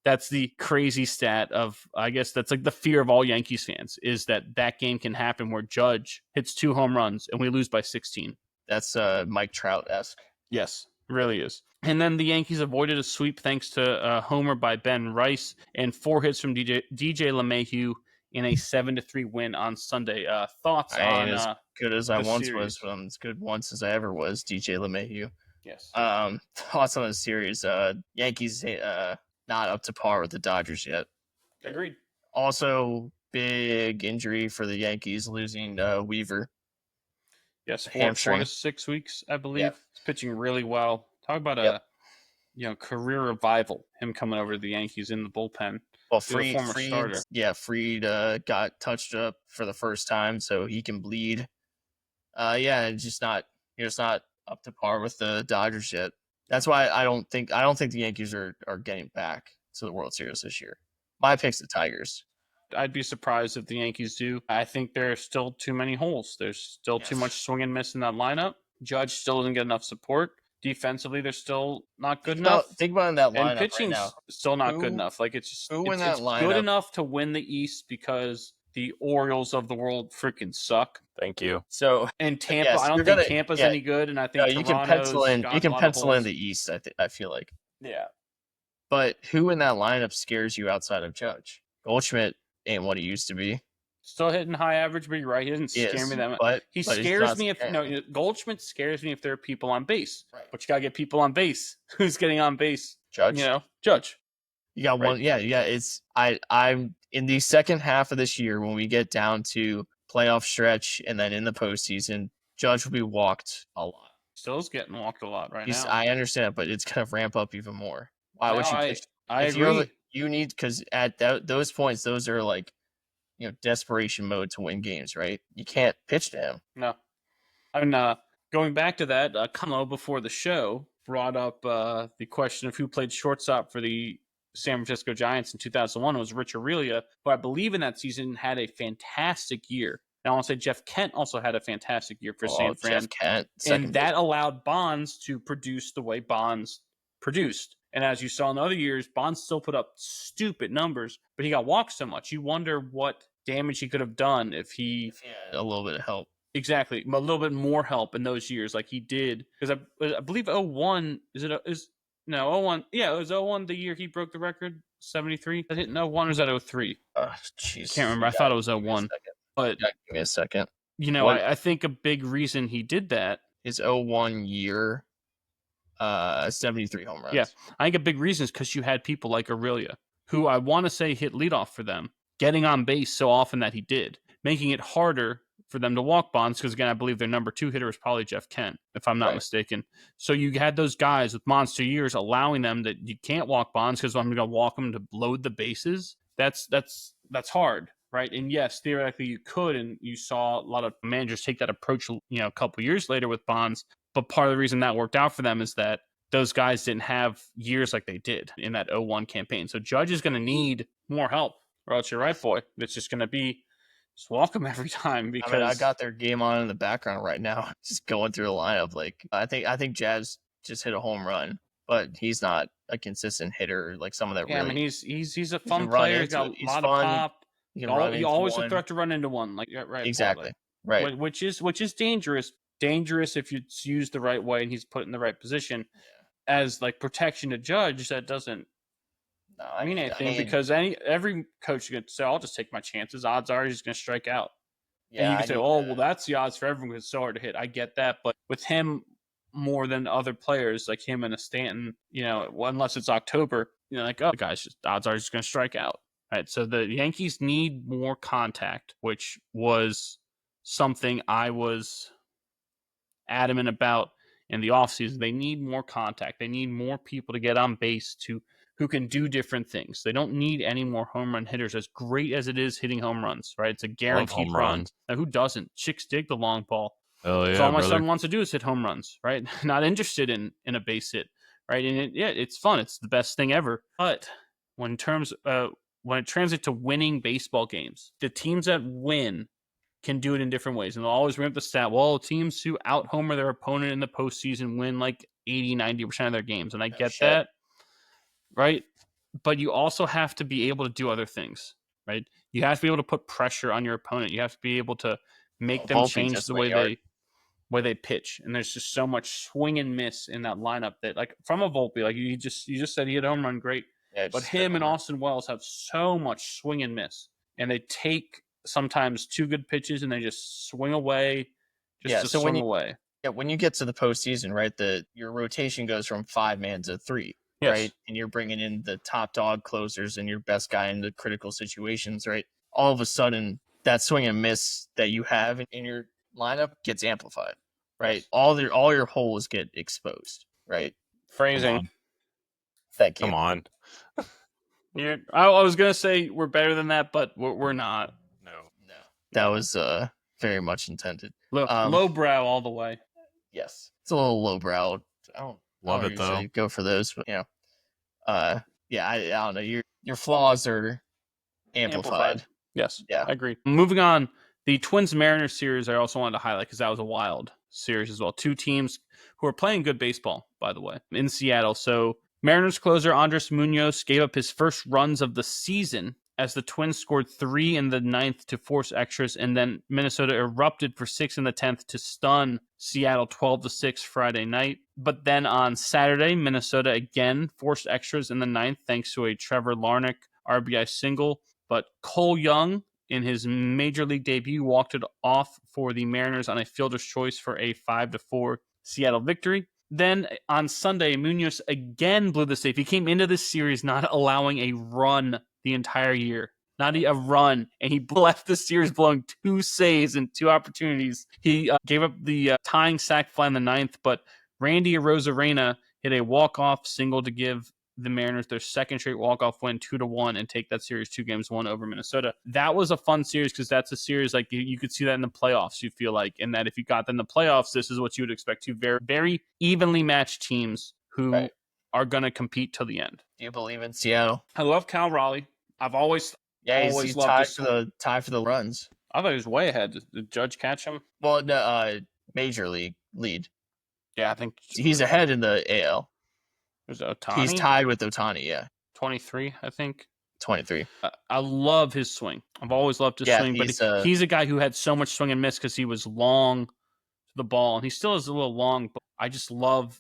That's the crazy stat of, I guess that's like the fear of all Yankees fans, is that game can happen where Judge hits 2 home runs and we lose by 16. That's Mike Trout-esque. Yes, it really is. And then the Yankees avoided a sweep thanks to a homer by Ben Rice and 4 hits from DJ LeMahieu in a 7-3 win on Sunday. Thoughts I ain't on as good as I the once series? was, but I'm as good once as I ever was, DJ LeMahieu. Yes. Thoughts on the series. Yankees not up to par with the Dodgers yet. Agreed. Also, big injury for the Yankees, losing Weaver. Yes, 4 Hamstring. to 6 weeks, I believe. Yep. He's pitching really well. Talk about a career revival, him coming over to the Yankees in the bullpen. Well, He's a former starter. Fried got touched up for the first time, so he can bleed. You're just not up to par with the Dodgers yet. That's why I don't think the Yankees are getting back to the World Series this year. My pick's the Tigers. I'd be surprised if the Yankees do. I think there are still too many holes. There's still too much swing and miss in that lineup. Judge still doesn't get enough support. Defensively, they're still not good enough. Think about in that lineup And pitching's right now. still not good enough. Like it's in it's that good lineup? enough to win the East because the Orioles of the world freaking suck. Thank you. So And Tampa, yes, I don't think Tampa's any good, and I think you can pencil in the East. I feel like. Yeah. But who in that lineup scares you outside of Judge? Goldschmidt ain't what he used to be. Still hitting high average, but you're right. He doesn't scare me that much. But He scares me Goldschmidt scares me if there are people on base. Right. But you gotta get people on base. Who's getting on base? Judge. Judge. You got one. Yeah. It's I'm in the second half of this year when we get down to playoff stretch and then in the postseason, Judge will be walked a lot. Still is getting walked a lot right now. I understand, but it's gonna ramp up even more. Why would you pitch? I agree. You need, because at those points, those are like, desperation mode to win games, right? You can't pitch to him. No. And going back to that, Kamo before the show brought up the question of who played shortstop for the San Francisco Giants in 2001. It was Rich Aurelia, who I believe in that season had a fantastic year. And I want to say Jeff Kent also had a fantastic year for San Fran. Jeff Kent. And that allowed Bonds to produce the way Bonds produced. And as you saw in other years, Bonds still put up stupid numbers, but he got walked so much. You wonder what damage he could have done if he had a little bit of help. Exactly. A little bit more help in those years like he did. Because I believe 01, no, 01. Yeah, it was 01 the year he broke the record, 73. I didn't know 01 was at 03. Jeez. Can't remember. I thought it was 01. But give me a second. I think a big reason he did that is 01 year, 73 home runs. Yeah, I think a big reason is because you had people like Aurelia, who I want to say hit leadoff for them, getting on base so often that he did, making it harder for them to walk Bonds, because again, I believe their number 2 hitter is probably Jeff Kent, if I'm not mistaken. So you had those guys with monster years allowing them that you can't walk Bonds because I'm going to walk them to load the bases. That's hard, right? And yes, theoretically you could, and you saw a lot of managers take that approach, a couple years later with Bonds. But part of the reason that worked out for them is that those guys didn't have years like they did in that 01 campaign. So Judge is going to need more help, or else you're right, boy. It's just going to be just walk him every time, because I got their game on in the background right now, just going through the lineup. Like I think Jazz just hit a home run, but he's not a consistent hitter like some of that. Yeah, I mean he's a fun player. He's got a lot of pop. You always a threat to run into one, like right? Exactly. Right. Which is dangerous, dangerous if it's used the right way and he's put in the right position. As like protection to Judge, that doesn't mean anything because every coach could say, "I'll just take my chances." Odds are he's going to strike out. And you can say, "Oh, well, that's the odds for everyone because it's so hard to hit." I get that, but with him more than other players like him and a Stanton, unless it's October, like, oh, the guy's just odds are he's going to strike out. Right. So the Yankees need more contact, which was something I was adamant about in the offseason. They need more contact. They need more people to get on base who can do different things. They don't need any more home run hitters, as great as it is hitting home runs, right? It's a guaranteed run. Now, who doesn't? Chicks dig the long ball. Oh, yeah, so all my son wants to do is hit home runs, right? Not interested in a base hit, right? And it's fun. It's the best thing ever. But when it translates to winning baseball games, the teams that win can do it in different ways. And they'll always bring up the stat, well, teams who out-homer their opponent in the postseason win like 80, 90% of their games. And I get that, right? But you also have to be able to do other things, right? You have to be able to put pressure on your opponent. You have to be able to make them change the way they pitch. And there's just so much swing and miss in that lineup that, like, from a Volpe, like you just said, he had a home run, great. Yeah, but him and Austin Wells have so much swing and miss. And they take sometimes two good pitches and they just swing away, swing away. Yeah, when you get to the postseason, right, your rotation goes from 5-man to 3, right? And you're bringing in the top dog closers and your best guy in the critical situations, right? All of a sudden, that swing and miss that you have in your lineup gets amplified, right? All your holes get exposed, right? Phrasing. Thank you. Come on. I was gonna say we're better than that, but we're not. No. That was very much intended. Lowbrow all the way. Yes, it's a little lowbrow. I don't love it though. Go for those, but I don't know. Your flaws are amplified. Yes, yeah, I agree. Moving on, the Twins-Mariners series I also wanted to highlight because that was a wild series as well. Two teams who are playing good baseball, by the way, in Seattle. So Mariners closer Andres Munoz gave up his first runs of the season as the Twins scored 3 in the 9th to force extras, and then Minnesota erupted for 6 in the 10th to stun Seattle 12-6 Friday night. But then on Saturday, Minnesota again forced extras in the 9th thanks to a Trevor Larnach RBI single. But Cole Young, in his major league debut, walked it off for the Mariners on a fielder's choice for a 5-4 Seattle victory. Then on Sunday, Munoz again blew the save. He came into this series not allowing a run the entire year. Not a run. And he left the series blowing 2 saves and 2 opportunities. He gave up the tying sac fly in the 9th, but Randy Arozarena hit a walk-off single to give the Mariners their second straight walk-off win 2-1 and take that series 2-1 over Minnesota. That was a fun series because that's a series like you could see that in the playoffs, you feel like, and that if you got them in the playoffs, this is what you would expect. Two very, very evenly matched teams who are going to compete till the end. Do you believe in Seattle? I love Cal Raleigh. I've always he's loved tied for the runs. I thought he was way ahead. Did Judge catch him? Well, no, major league lead. Yeah, I think he's ahead in the AL. There's Ohtani. He's tied with Ohtani, yeah. 23, I think. 23. I love his swing. I've always loved his swing, but he's a guy who had so much swing and miss because he was long to the ball, and he still is a little long, but I just love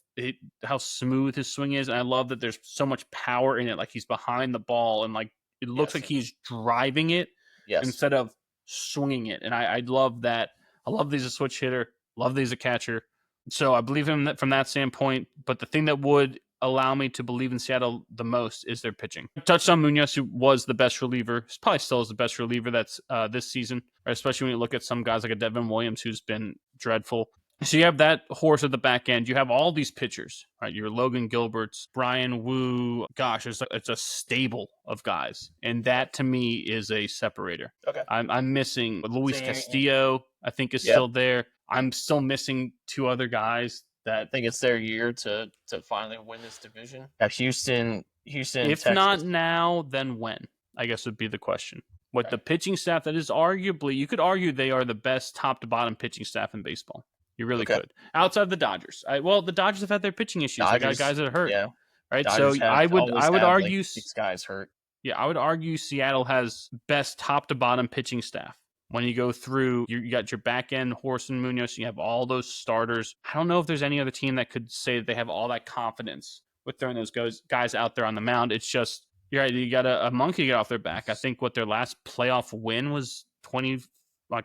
how smooth his swing is, and I love that there's so much power in it. Like, he's behind the ball, and like it looks like he's driving it instead of swinging it, and I love that. I love that he's a switch hitter. Love that he's a catcher. So I believe him from that standpoint, but the thing that would allow me to believe in Seattle the most is their pitching. Touched on Munoz, who was the best reliever. He probably still is the best reliever that's this season, right? Especially when you look at some guys like a Devin Williams, who's been dreadful. So you have that horse at the back end. You have all these pitchers, right? Your Logan Gilberts, Brian Wu. Gosh, it's a stable of guys, and that to me is a separator. Okay, I'm missing Luis Castillo. I think is still there. I'm still missing 2 other guys. That I think it's their year to finally win this division. Houston. If Texas. Not now, then when? I guess would be the question. With the pitching staff that is arguably, you could argue they are the best top to bottom pitching staff in baseball. You really could. Outside of the Dodgers. The Dodgers have had their pitching issues. They got guys that are hurt. Yeah. Right. Dodgers so I would argue like 6 guys hurt. Yeah, I would argue Seattle has best top to bottom pitching staff. When you go through, you got your back end, Horst and Munoz, you have all those starters. I don't know if there's any other team that could say that they have all that confidence with throwing those guys out there on the mound. It's just, you're right, you got a monkey get off their back. I think what their last playoff win was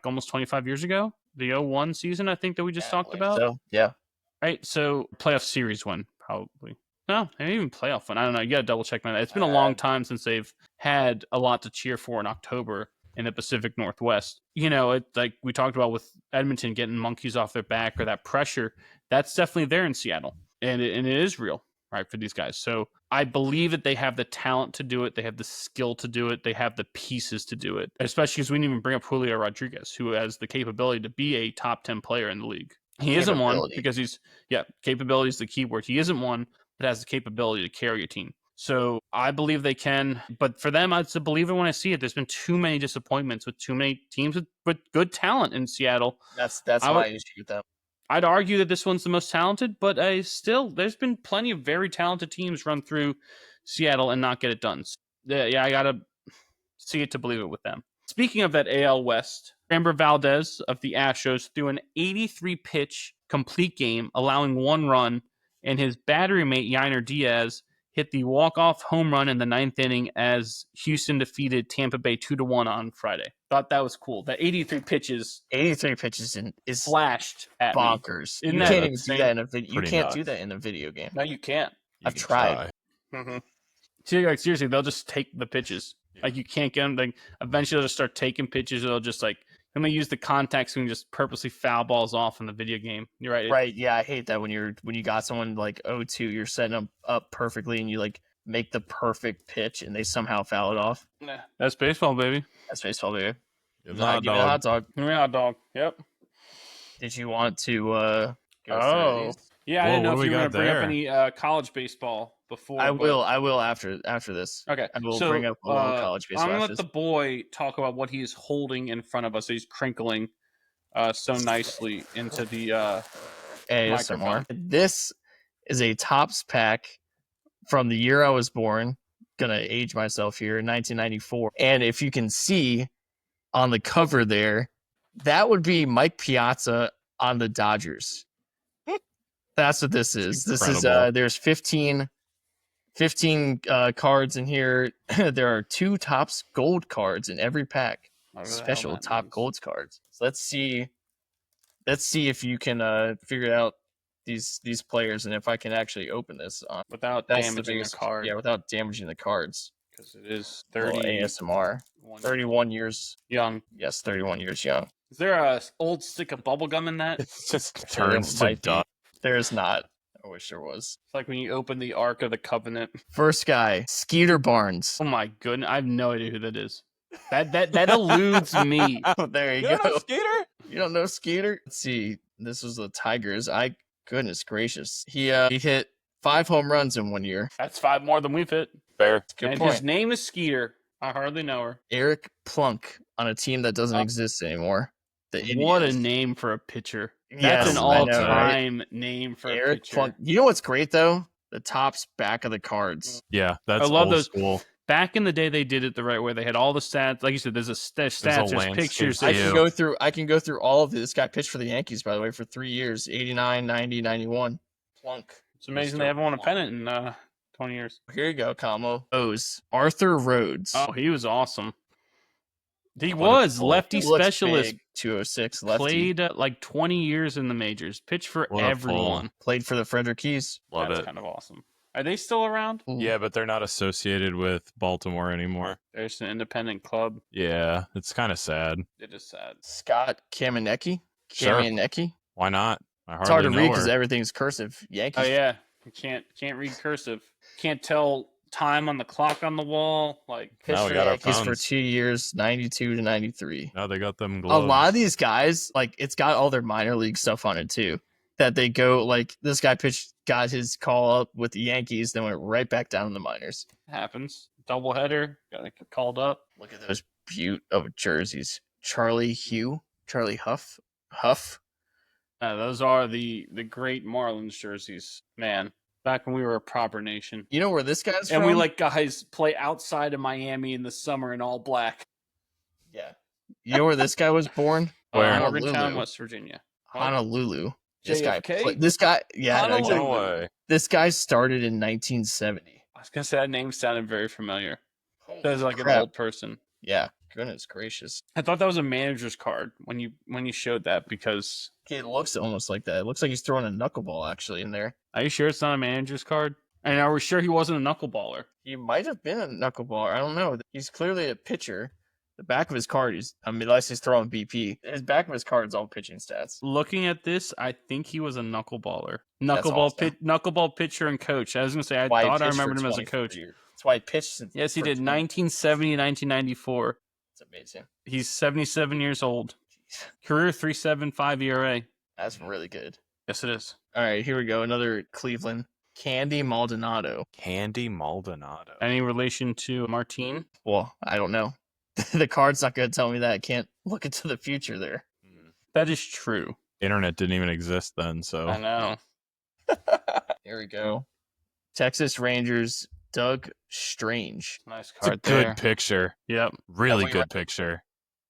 almost 25 years ago. The 01 season, I think, that we just talked about. So, yeah. Right? So, playoff series win, probably. No, maybe even playoff win. I don't know. You got to double check that. It's been a long time since they've had a lot to cheer for in October in the Pacific Northwest. It's like we talked about with Edmonton getting monkeys off their back or that pressure. That's definitely there in Seattle. And it is real, right, for these guys. So I believe that they have the talent to do it. They have the skill to do it. They have the pieces to do it, especially because we didn't even bring up Julio Rodriguez, who has the capability to be a top 10 player in the league. He isn't one because capability is the key word. He isn't one that has the capability to carry a team. So I believe they can, but for them, it's a believer when I see it. There's been too many disappointments with too many teams with good talent in Seattle. That's my issue with them. I'd argue that this one's the most talented, but there's been plenty of very talented teams run through Seattle and not get it done. So, yeah, I gotta see it to believe it with them. Speaking of that AL West, Framber Valdez of the Astros threw an 83-pitch complete game, allowing 1 run, and his battery mate Yainer Diaz hit the walk-off home run in the 9th inning as Houston defeated Tampa Bay 2-1 on Friday. Thought that was cool. That 83 pitches is flashed at bonkers. Me. You can't even do that in a video. You can't do that in a video game. No, you can't. I've tried. Mm-hmm. Seriously, they'll just take the pitches. Like, you can't get them. Like, eventually they'll just start taking pitches. They'll just then they use the contact so you can just purposely foul balls off in the video game. You're right. Right. Yeah, I hate that when you got someone like 0-2, you're setting them up perfectly and you make the perfect pitch and they somehow foul it off. Nah, that's baseball, baby. That's baseball, baby. Give me a hot dog. Hot dog. Give me a hot dog. Yep. Did you want to go through these? Yeah, I didn't know if you were going to bring up any college baseball before. I will after this. Okay. I will bring up a little college baseball. I'm going to let the boy talk about what he is holding in front of us. He's crinkling so nicely into the microphone. This is a Topps pack from the year I was born. Going to age myself here, 1994. And if you can see on the cover there, that would be Mike Piazza on the Dodgers. That's what this is. This is there's 15 cards in here. There are 2 Topps gold cards in every pack. Special top gold cards. So let's see if you can figure out these players and if I can actually open this without damaging the card. Yeah, without damaging the cards. Because it is 30 ASMR. 31 years young. Yes, 31 years young. Is there a old stick of bubble gum in that? It just turns to dust. There's not. I wish there was. It's like when you open the Ark of the Covenant. First guy, Skeeter Barnes. Oh my goodness, I have no idea who that is. That eludes me. Oh, there you You go. don't know Skeeter? You don't know Skeeter? Let's see. This was the Tigers. Goodness gracious. He hit 5 home runs in 1 year. That's 5 more than we've hit. Fair. Good and point. his name is Skeeter. I hardly know her. Eric Plunk on a team that doesn't exist anymore. What a name for a pitcher. Yes, That's an I know, all-time name for Eric a pitcher. Plunk. You know what's great though? The Topps back of the cards. Yeah, that's I love old those. school. Back in the day, they did it the right way. They had all the stats. Like you said, there's stats, there's landscape pictures. I can go through all of this. This guy pitched for the Yankees, by the way, for 3 years, 89, 90, 91. Plunk. It's amazing they haven't won a pennant in 20 years. Here you go, Como. Arthur Rhodes. Oh, he was awesome. He What a was pull. lefty He looks specialist. big, 206 lefty. Played like 20 years in the majors. Pitched for What a pull. everyone. Played for the Frederick Keys. Love That's it. kind of awesome. Are they still around? Yeah, but they're not associated with Baltimore anymore. There's an independent club. Yeah, it's kind of sad. It is sad. Scott Kamieniecki. Sure. Kamieniecki. Why not? I It's hard to hardly read know because her. everything's cursive. Yankees. Oh yeah, you can't read cursive. Can't tell time on the clock on the wall. Like Pitched Now we for got our Yankees for phones. 2 years, 92 to 93. Now they got them A gloves. lot of these guys, like, it's got all their minor league stuff on it too. That they go, like, this guy got his call up with the Yankees, then went right back down in the minors. happens. Doubleheader. Got to get called up. Look at those beaut of jerseys. Charlie Huff. Those are the great Marlins jerseys, man. Back when we were a proper nation, You know where this guy's and from? we let guys play outside of Miami in the summer in all black. Yeah. You know where this guy was born? Where? Morgantown, West Virginia. Honolulu. This JFK? guy, yeah, no, Honolulu. exactly. No way. This guy started in 1970. I was gonna say that name sounded very familiar. Sounds like Crap. an old person. Yeah, goodness gracious. I thought that was a manager's card when you showed that because. It looks almost like that. It looks like he's throwing a knuckleball actually in there. Are you sure it's not a manager's card? And are we sure he wasn't a knuckleballer? He might have been a knuckleballer. I don't know. He's clearly a pitcher. The back of his card is, unless he's throwing BP. His back of his card is all pitching stats. Looking at this, I think he was a knuckleballer. That's awesome. Knuckleball pitcher and coach. I was gonna say I Why he thought I pitched for remembered him as a 24 coach. years. That's why he pitched since. Yes, he for did. 20 1970, 1994. That's amazing. He's 77 years old. Career 3.75 ERA. That's really good. Yes, it is. All right, here we go. Another Cleveland. Candy Maldonado. Candy Maldonado. Any relation to Martine? Well, I don't know. The card's not going to tell me that. I can't look into the future there. That is true. Internet didn't even exist then, so I know. Here we go. Texas Rangers, Doug Strange. Nice it's a card good there. picture. Yep. Really Definitely good picture.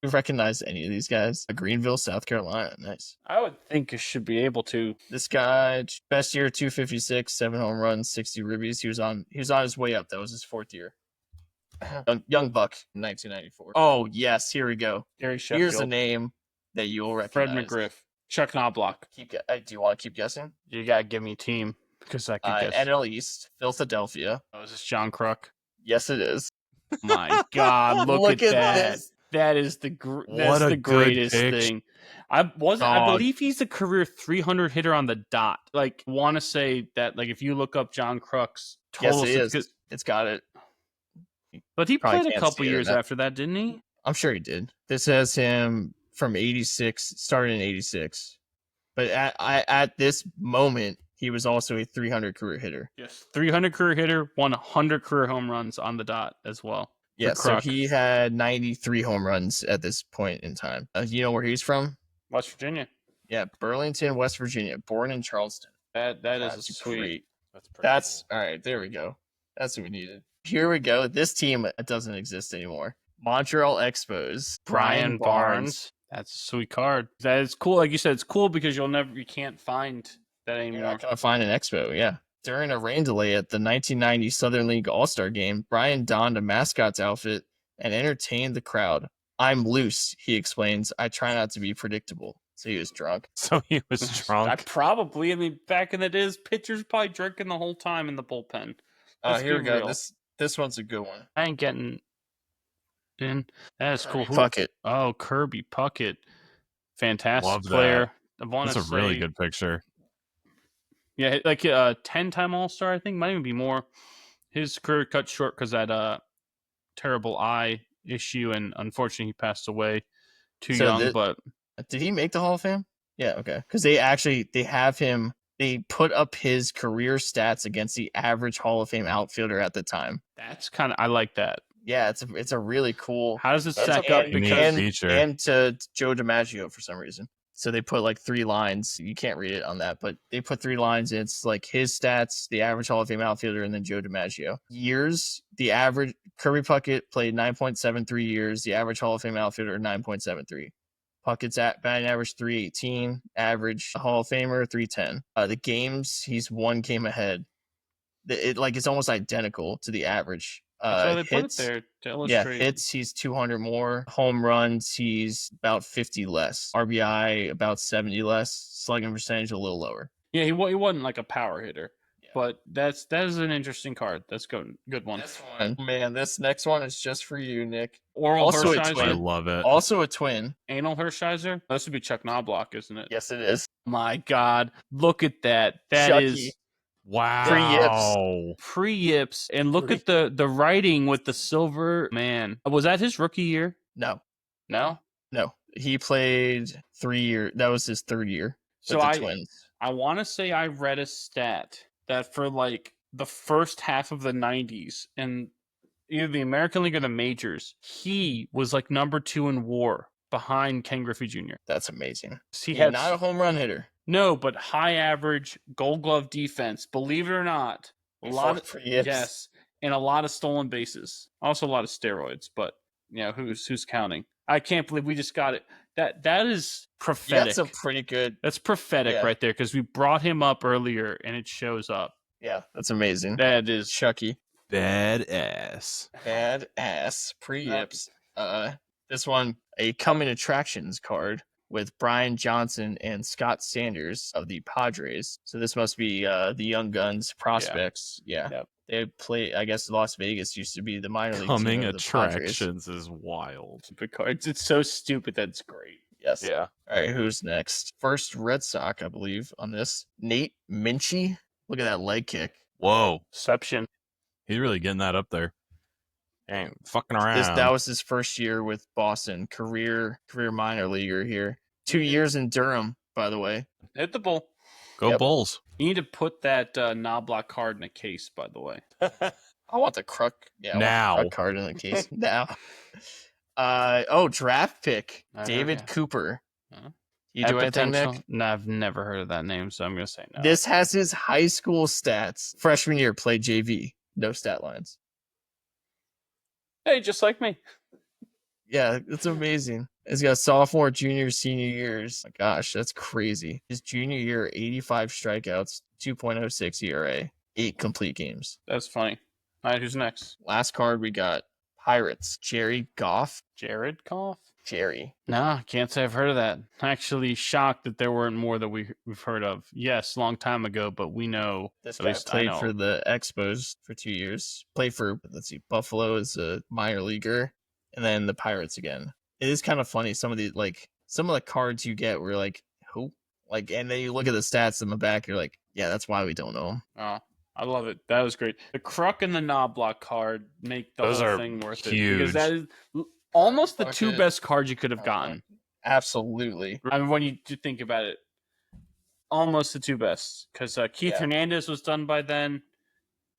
You recognize any of these guys? Greenville, South Carolina. Nice. I would think you should be able to. This guy, best year, 256, 7 home runs, 60 ribbies. He was on his way up. That was his 4th year. Young Buck, 1994. Oh, yes. Here we go. Gary Sheffield. Here's a name that you'll recognize. Fred McGriff. Chuck Knobloch. Do you want to keep guessing? You gotta give me a team because I could guess. NL East, Philadelphia. Oh, is this John Kruk? Yes, it is. My God, look at that. this. That is the that's the greatest thing. I believe he's a career 300 hitter on the dot. Like, want to say that, like, if you look up John Kruk's total, Yes, it is. It's got it. But he Probably played a can't couple see it years enough. after that, didn't he? I'm sure he did. This has him from 86, started in 86. But at this moment, he was also a 300 career hitter. Yes, 300 career hitter, 100 career home runs on the dot as well. Yeah, so Kruk. he had 93 home runs at this point in time. You know where he's from? West Virginia. Yeah, Burlington, West Virginia. Born in Charleston. That is That's a sweet. great. That's pretty That's cool. all right. There we go. That's what we needed. Here we go. This team doesn't exist anymore. Montreal Expos. Brian Barnes. That's a sweet card. That is cool. Like you said, it's cool because you can't find that You're anymore. not gonna find an Expo. Yeah. During a rain delay at the 1990 Southern League All-Star Game, Brian donned a mascot's outfit and entertained the crowd. I'm loose, he explains. I try not to be predictable. So he was drunk. So he was drunk. I mean, back in the days, pitchers probably drinking the whole time in the bullpen. Let's Here be we go. real. This one's a good one. I ain't getting in. That is cool. Puckett. Oh, Kirby Puckett. Fantastic Love that. player. I want That's to a really say- good picture. Yeah, like a 10-time All-Star, I think. Might even be more. His career cut short because that terrible eye issue, and unfortunately he passed away too young. But Did he make the Hall of Fame? Yeah, okay. Because they have him. They put up his career stats against the average Hall of Fame outfielder at the time. that's kind of, I like that. Yeah, it's a really cool. How does it That's stack a- up? and- Because feature. and to Joe DiMaggio for some reason. So they put like 3 lines. You can't read it on that, but they put 3 lines. And it's like his stats, the average Hall of Fame outfielder, and then Joe DiMaggio. Years, the average Kirby Puckett played 9.73 years. The average Hall of Fame outfielder 9.73. Puckett's at batting average 318. Average Hall of Famer 310. The games, he's 1 game ahead. It's almost identical to the average. that's why they Hits, put it there to yeah, illustrate. hits, he's 200 more. Home runs, he's about 50 less. RBI, about 70 less. Slugging percentage, a little lower. Yeah, he wasn't like a power hitter, Yeah. but that is an interesting card. That's good one. This one, man, this next one is just for you, Nick. Oral also a I Hershiser, twin. love it. Also a twin. anal Hershiser. This would be Chuck Knobloch, isn't it? Yes, it is. My God, look at that. That Chucky. is Wow. pre-yips, and look at the writing with the silver. Man, was that his rookie year? No, No. he played 3 years. That was his 3rd year with So the Twins. I want to say I read a stat that for like the first half of the 90s in either the American League or the majors, he was like number 2 in WAR behind Ken Griffey Jr. That's amazing. He He's had not a home run hitter. no, but high average Gold Glove defense. Believe it or not, a lot of For yips. yes, and a lot of stolen bases. Also a lot of steroids, but you know who's counting? I can't believe we just got it. That is prophetic. That's a pretty good. That's prophetic right there because we brought him up earlier and it shows up. Yeah, that's amazing. That is Chucky. Badass. Badass. Pre-yips. This one, a coming attractions card with Brian Johnson and Scott Sanders of the Padres. So this must be the young guns prospects. Yeah. Yep. They play, I guess Las Vegas used to be the minor league Coming team of the Padres. attractions is wild. stupid cards. It's so stupid that's great. Yes. Yeah. All right, who's next? First Red Sox, I believe, on this. Nate Minchie. Look at that leg kick. Whoa. Exception. He's really getting that up there. Ain't fucking around. That was his first year with Boston. Career minor leaguer here. 2 years in Durham, by the way. Hit the bull. Go Bulls. You need to put that Knobloch card in a case, by the way. I want the Kruk. Yeah, Now. I want the Kruk card in the case now. Draft pick David Cooper. Huh? You do anything, Nick? No, I've never heard of that name, so I'm gonna say no. This has his high school stats. Freshman year, played JV. No stat lines. Hey, just like me. Yeah, it's amazing. He's got sophomore, junior, senior years. My gosh, that's crazy. His junior year, 85 strikeouts, 2.06 ERA, 8 complete games. That's funny. All right, who's next? Last card we got Pirates. Jerry Goff. Jared Goff? Jerry. No, can't say I've heard of that. Actually shocked that there weren't more that we've heard of. Yes, long time ago, but we know. This at guy least I played know. for the Expos for 2 years. Played for, Buffalo as a minor leaguer, and then the Pirates again. It is kind of funny. Some of the cards you get were like, who? Like, and then you look at the stats in the back, you're like, yeah, that's why we don't know him. Oh, I love it. That was great. The Kruk and the Knobloch card make the Those whole are thing worth it. huge. Because that is almost the Fuck two it. best cards you could have gotten. Absolutely. I mean, when you do think about it, almost the two best. Because Keith Hernandez was done by then,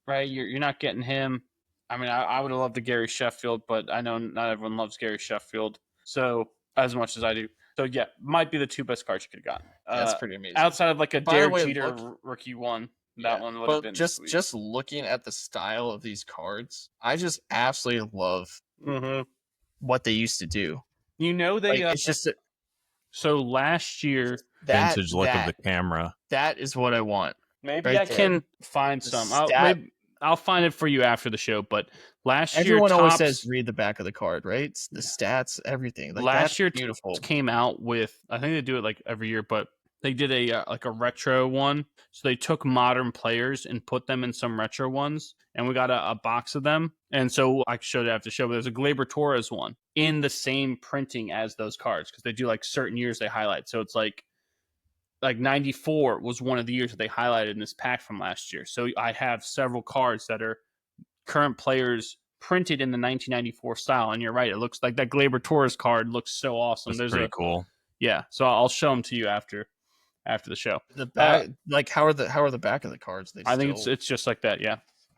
right? You're not getting him. I mean, I would have loved the Gary Sheffield, but I know not everyone loves Gary Sheffield. So, as much as I do. So, yeah, might be the two best cards you could have gotten. That's pretty amazing. Outside of like a By the Derek way, Jeter rookie one. That one would have been just sweet. just looking at the style of these cards, I just absolutely love what they used to do. You know, they Like, it's just so last year Vintage look of the camera. That is what I want. maybe right I there. can find The some. stat- I'll find it for you after the show. But last Everyone year, always Topps says read the back of the card, right? It's the stats, everything. Like, last that's year beautiful. came out with, I think they do it like every year, but they did a like a retro one. So they took modern players and put them in some retro ones, and we got a box of them. And so I showed it after the show, but there's a Gleyber Torres one in the same printing as those cards because they do like certain years they highlight. So it's like 94 was one of the years that they highlighted in this pack from last year. So I have several cards that are current players printed in the 1994 style. And you're right. It looks like that Gleyber Torres card looks so awesome. That's pretty cool. Yeah. So I'll show them to you after the show. The back, like how are the back of the cards? I think it's just like that. Yeah.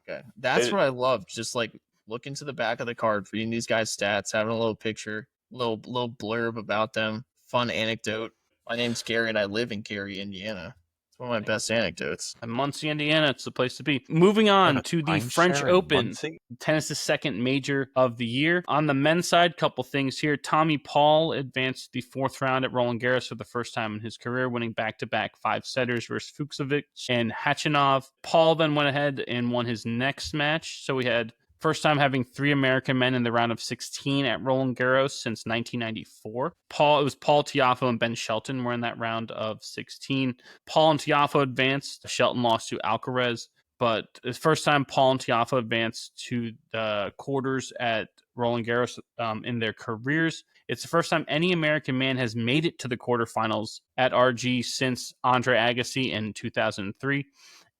Okay. That's what I love. Just like looking to the back of the card, reading these guys' stats, having a little picture, little blurb about them, fun anecdote. My name's Gary and I live in Gary, Indiana. It's one of my best anecdotes. And Muncie, Indiana, it's the place to be. Moving on to the French Timeshare in Open. Muncie? Tennis's second major of the year. On the men's side, couple things here. Tommy Paul advanced to the fourth round at Roland Garros for the first time in his career, winning back-to-back 5-setters versus Fuchsovic and Hachinov. Paul then went ahead and won his next match. So we had first time having 3 American men in the round of 16 at Roland Garros since 1994. It was Paul Tiafoe and Ben Shelton were in that round of 16. Paul and Tiafoe advanced. Shelton lost to Alcaraz. But it's the first time Paul and Tiafoe advanced to the quarters at Roland Garros in their careers. It's the first time any American man has made it to the quarterfinals at RG since Andre Agassi in 2003.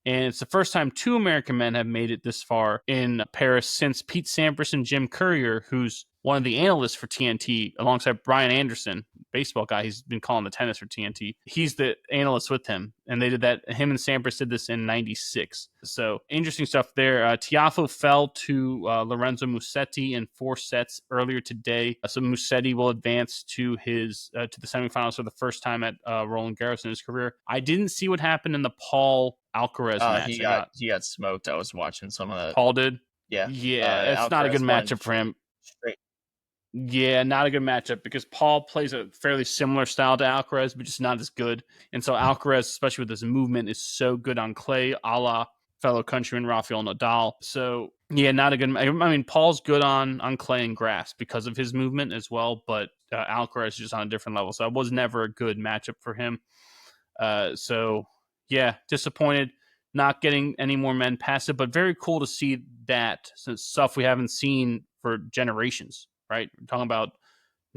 And it's the first time 2 American men have made it this far in Paris since Pete Sampras and Jim Courier, who's one of the analysts for TNT, alongside Brian Anderson, baseball guy. He's been calling the tennis for TNT. He's the analyst with him. And they did that. Him and Sampras did this in 96. So interesting stuff there. Tiafoe fell to Lorenzo Musetti in 4 sets earlier today. So Musetti will advance to the semifinals for the first time at Roland Garros in his career. I didn't see what happened in the Paul Alcaraz match. He got smoked. I was watching some of that. Paul did? Yeah. Yeah, it's not a good Alcaraz matchup won for him. Straight. Yeah, not a good matchup because Paul plays a fairly similar style to Alcaraz, but just not as good. And so Alcaraz, especially with his movement, is so good on clay, a la fellow countryman Rafael Nadal. So yeah, not a good. I mean, Paul's good on clay and grass because of his movement as well, but Alcaraz is just on a different level. So it was never a good matchup for him. So yeah, disappointed not getting any more men past it, but very cool to see that since stuff we haven't seen for generations. Right, we're talking about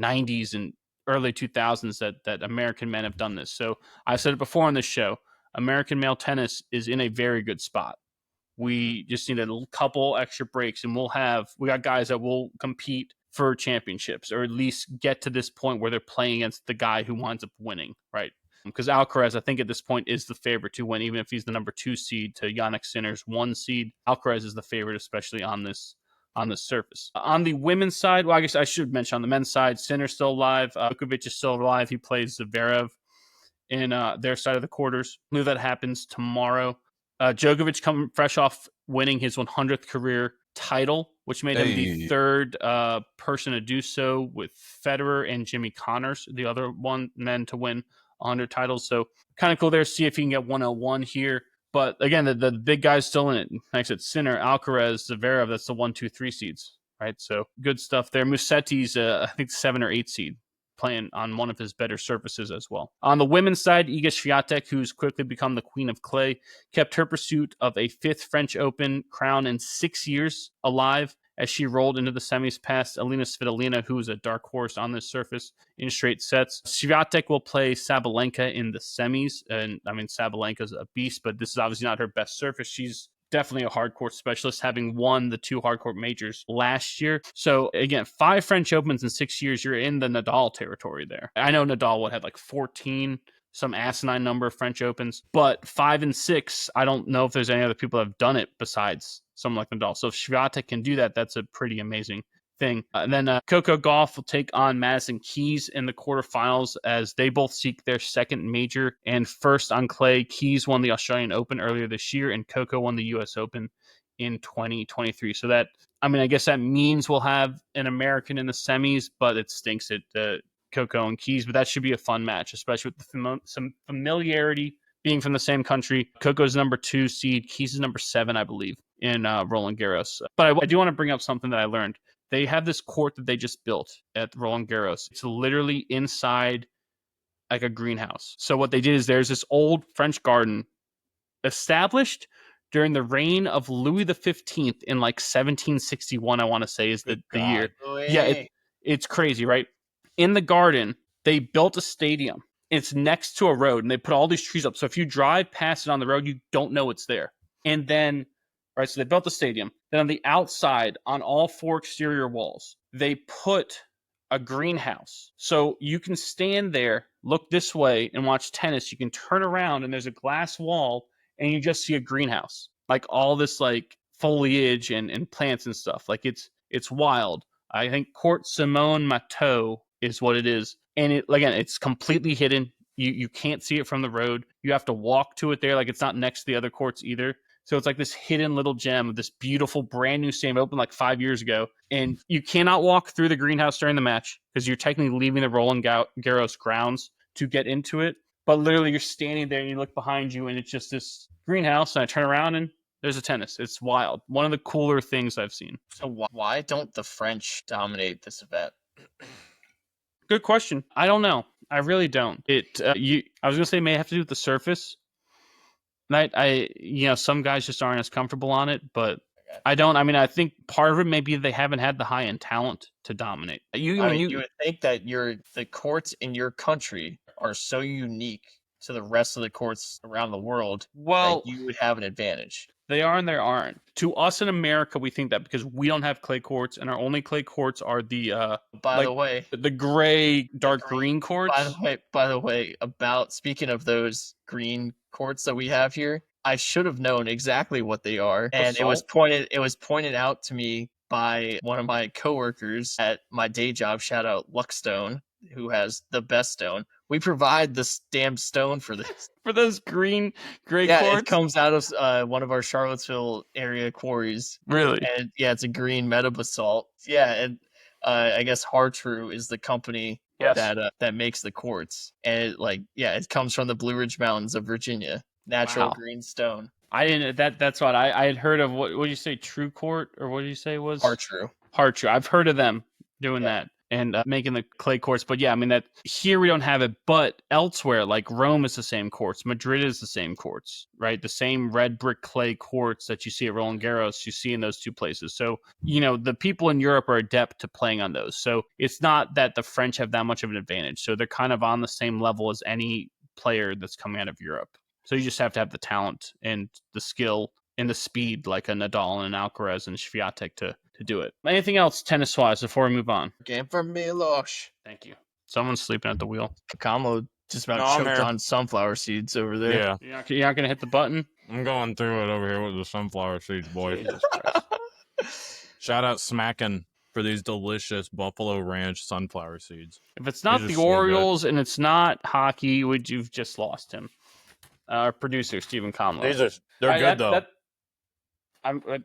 90s and early 2000s that American men have done this. So I said it before on this show, American male tennis is in a very good spot. We just need a couple extra breaks, and we got guys that will compete for championships, or at least get to this point where they're playing against the guy who winds up winning, right? Because Alcaraz, I think at this point, is the favorite to win, even if he's the number 2 seed to Yannick Sinner's 1 seed. Alcaraz is the favorite, especially on this surface. On the women's side, well, I guess I should mention on the men's side, Sinner's still alive. Djokovic is still alive. He plays Zverev in their side of the quarters. I believe that happens tomorrow. Djokovic come fresh off winning his 100th career title, which made him the third person to do so, with Federer and Jimmy Connors, the other men to win 100 titles. So kind of cool there. See if he can get 101 here. But again, the big guy's still in it. Like I said, Sinner, Alcaraz, Zverev, that's the 1, 2, 3 seeds, right? So good stuff there. Musetti's, I think, 7 or 8 seed, playing on one of his better surfaces as well. On the women's side, Iga Swiatek, who's quickly become the queen of clay, kept her pursuit of a 5th French Open crown in 6 years alive as she rolled into the semis past Alina Svitolina, who is a dark horse on this surface, in straight sets. Swiatek will play Sabalenka in the semis, and I mean, Sabalenka's a beast, but this is obviously not her best surface. She's definitely a hardcourt specialist, having won the 2 hardcourt majors last year. So again, 5 French Opens in 6 years, you're in the Nadal territory there. I know Nadal had like 14, some asinine number of French Opens, but 5 and 6, I don't know if there's any other people that have done it besides someone like Nadal. So if Swiatek can do that, that's a pretty amazing thing. And then Coco Gauff will take on Madison Keys in the quarterfinals as they both seek their second major and first on clay. Keys won the Australian Open earlier this year, and Coco won the US Open in 2023. So that, I mean, I guess that means we'll have an American in the semis, but it stinks at Coco and Keys. But that should be a fun match, especially with some familiarity being from the same country. Coco's number 2 seed, Keys is number 7, I believe, in Roland Garros. But I do want to bring up something that I learned. They have this court that they just built at Roland Garros. It's literally inside like a greenhouse. So what they did is there's this old French garden established during the reign of Louis XV in like 1761, I want to say is the year. Yeah, it's crazy, right? In the garden, they built a stadium. It's next to a road, and they put all these trees up. So if you drive past it on the road, you don't know it's there. And then, right, so they built the stadium. Then on the outside, on all 4 exterior walls, they put a greenhouse. So you can stand there, look this way, and watch tennis. You can turn around, and there's a glass wall, and you just see a greenhouse. Like all this like foliage and plants and stuff. Like it's wild. I think Court Simone Mateau is what it is. And it's completely hidden. You can't see it from the road. You have to walk to it there. Like it's not next to the other courts either. So it's like this hidden little gem of this beautiful brand new stadium opened like 5 years ago. And you cannot walk through the greenhouse during the match because you're technically leaving the Roland Garros grounds to get into it. But literally you're standing there and you look behind you and it's just this greenhouse. And I turn around and there's a tennis. It's wild. One of the cooler things I've seen. So why don't the French dominate this event? Good question. I don't know. I really don't. I was gonna say it may have to do with the surface. Some guys just aren't as comfortable on it, but I don't. I mean, I think part of it may be they haven't had the high-end talent to dominate. You would think that the courts in your country are so unique to the rest of the courts around the world that you would have an advantage. They are and they aren't. To us in America, we think that because we don't have clay courts, and our only clay courts are the the gray, dark green courts. By the way, about speaking of those green courts that we have here, I should have known exactly what they are, and it was pointed out to me by one of my coworkers at my day job. Shout out Luckstone, who has the best stone. We provide this damn stone for this. For those gray quartz? It comes out of one of our Charlottesville area quarries. Really? And it's a green metabasalt. Yeah, and I guess Hartrue is the company Yes. that makes the quartz, and it comes from the Blue Ridge Mountains of Virginia, natural Wow. green stone. I didn't. That's what I had heard of. What did you say? True Court, or what did you say it was? Hartrue. Hartrue. I've heard of them doing that and making the clay quartz. But yeah, I mean, that here we don't have it, but elsewhere, like Rome is the same quartz, Madrid is the same quartz, right? The same red brick clay quartz that you see at Roland Garros, you see in those two places. So, the people in Europe are adept to playing on those. So it's not that the French have that much of an advantage. So they're kind of on the same level as any player that's coming out of Europe. So you just have to have the talent and the skill and the speed, like a Nadal and an Alcaraz and Swiatek to do it. Anything else tennis-wise before we move on? Game for Milosh. Thank you. Someone's sleeping at the wheel. Kamlo just about choked on sunflower seeds over there. Yeah. You're not going to hit the button? I'm going through it over here with the sunflower seeds, boy. Jesus Christ. Shout out Smackin' for these delicious Buffalo Ranch sunflower seeds. If it's not These the are so Orioles and it's not hockey, you've just lost him. Our producer, Stephen Conlon. They're good, though.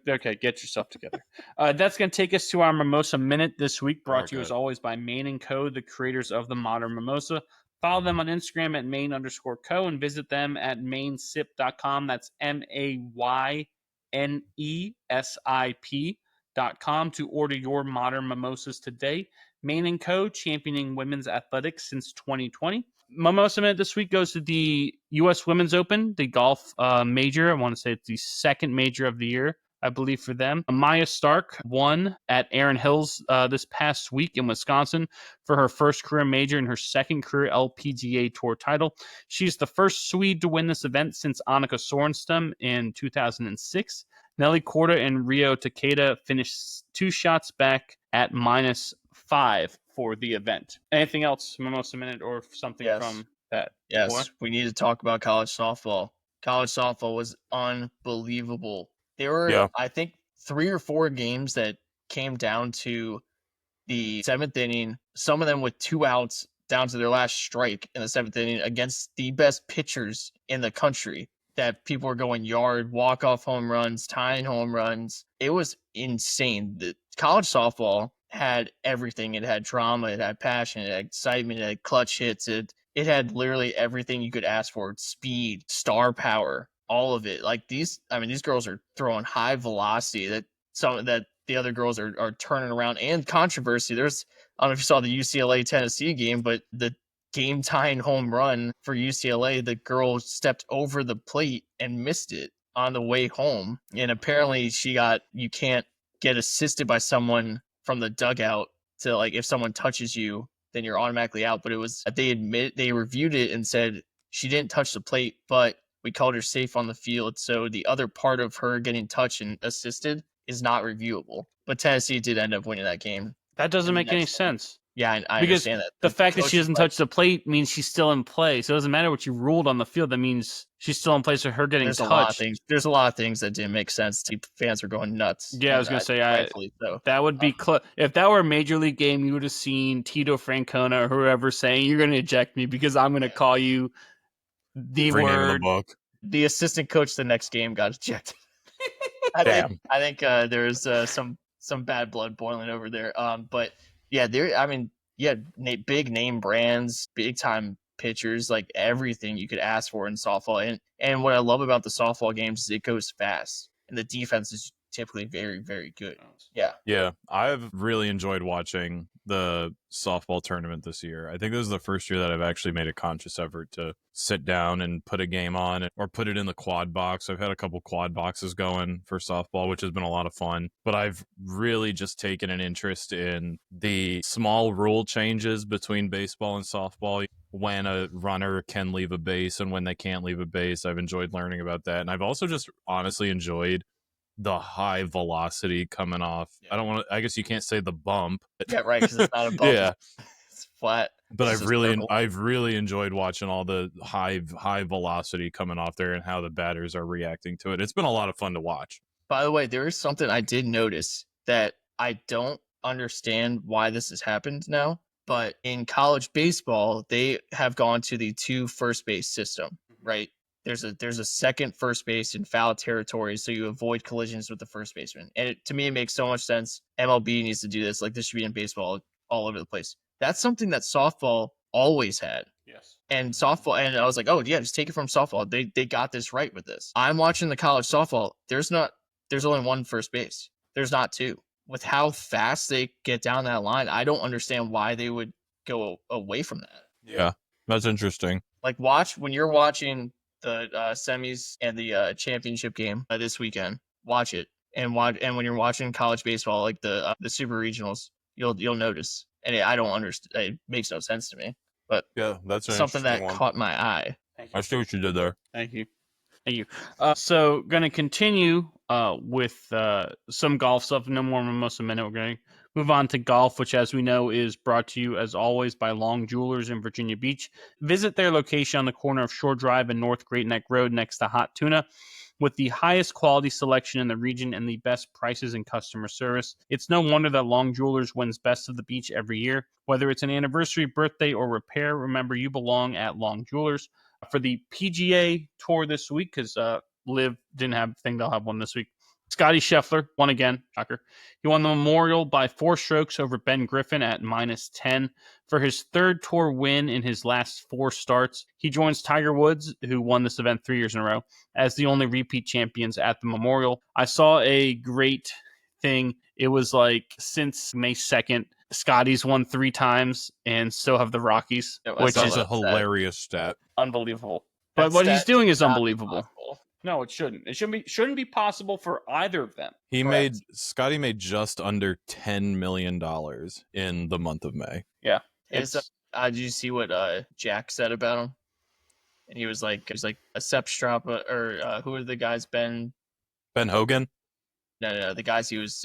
Okay, get yourself together. That's going to take us to our Mimosa Minute this week, brought to you Okay. as always by Maine & Co., the creators of the modern mimosa. Follow them on Instagram at Maine_Co and visit them at mainsip.com. That's MAYNESIP.com to order your modern mimosas today. Maine & Co., championing women's athletics since 2020. Mimosa Minute this week goes to the U.S. Women's Open, the golf major. I want to say it's the second major of the year, I believe, for them. Maya Stark won at Erin Hills this past week in Wisconsin for her first career major and her second career LPGA Tour title. She's the first Swede to win this event since Annika Sorenstam in 2006. Nelly Korda and Rio Takeda finished 2 shots back at -5 for the event. Anything else, Mimosa Minute, or something from that? Yes, Boy? we need to talk about college softball. College softball was unbelievable. There were, I think, 3 or 4 games that came down to the 7th inning, some of them with 2 outs down to their last strike in the 7th inning against the best pitchers in the country, that people were going yard, walk-off home runs, tying home runs. It was insane. The college softball had everything. It had drama, it had passion, it had excitement, it had clutch hits, it had literally everything you could ask for. Speed, star power, all of it. Like these girls are throwing high velocity that the other girls are turning around, and controversy. I don't know if you saw the UCLA Tennessee game, but the game tying home run for UCLA, the girl stepped over the plate and missed it on the way home. And apparently you can't get assisted by someone from the dugout to, like, if someone touches you, then you're automatically out. But they reviewed it and said she didn't touch the plate, but we called her safe on the field. So the other part of her getting touched and assisted is not reviewable. But Tennessee did end up winning that game. That doesn't make any sense. Yeah, I Because understand that. the fact that she doesn't touch the plate means she's still in play. So it doesn't matter what you ruled on the field. That means she's still in play. So her getting touched. There's a lot of things that didn't make sense. Fans were going nuts. Yeah, I was going to say, that would be if that were a major league game, you would have seen Tito Francona or whoever saying, "You're going to eject me because I'm going to call you the word." The assistant coach the next game got ejected. I think there's some bad blood boiling over there. But yeah, big name brands, big time pitchers, like everything you could ask for in softball. And what I love about the softball games is it goes fast, and the defense is typically very, very good. Yeah, I've really enjoyed watching the softball tournament this year. I think this is the first year that I've actually made a conscious effort to sit down and put a game on or put it in the quad box. I've had a couple quad boxes going for softball, which has been a lot of fun, but I've really just taken an interest in the small rule changes between baseball and softball, when a runner can leave a base and when they can't leave a base. I've enjoyed learning about that. And I've also just honestly enjoyed the high velocity coming off. I guess you can't say the bump. Yeah, right, because it's not a bump. Yeah. It's flat. But I've really enjoyed watching all the high velocity coming off there and how the batters are reacting to it. It's been a lot of fun to watch. By the way, there is something I did notice that I don't understand why this has happened now, but in college baseball, they have gone to the 2 first base system, right? there's a second first base in foul territory, so you avoid collisions with the first baseman. And to me, it makes so much sense. MLB needs to do this. Like, this should be in baseball all over the place. That's something that softball always had. Yes. And softball, and I was like, oh yeah, just take it from softball. They got this right with this. I'm watching the college softball. There's only one first base. There's not two. With how fast they get down that line, I don't understand why they would go away from that. Yeah, that's interesting. Like, watch when you're watching the semis and the championship game this weekend. Watch it, and when you're watching college baseball, like the super regionals, you'll notice. And I don't understand. It makes no sense to me. But Yeah, that's something that caught my eye. I see what you did there. Thank you. So going to continue with some golf stuff. No more than almost a minute. We're going to move on to golf, which, as we know, is brought to you, as always, by Long Jewelers in Virginia Beach. Visit their location on the corner of Shore Drive and North Great Neck Road next to Hot Tuna. With the highest quality selection in the region and the best prices and customer service, it's no wonder that Long Jewelers wins Best of the Beach every year. Whether it's an anniversary, birthday, or repair, remember you belong at Long Jewelers. For the PGA Tour this week, because Liv didn't have a thing, they'll have one this week. Scotty Scheffler won again. Shocker. He won the Memorial by 4 strokes over Ben Griffin at -10 for his third tour win in his last 4 starts. He joins Tiger Woods, who won this event 3 years in a row, as the only repeat champions at the Memorial. I saw a great thing. It was like, since May 2nd, Scotty's won 3 times, and so have the Rockies, which is a hilarious stat. Unbelievable. But what he's doing is unbelievable. No, it shouldn't. It shouldn't be possible for either of them. Scotty made just under $10 million in the month of May. Yeah. Did you see what Jack said about him? And he was like a Sepp Strapa, or who are the guys? Ben Hogan? No, the guys he was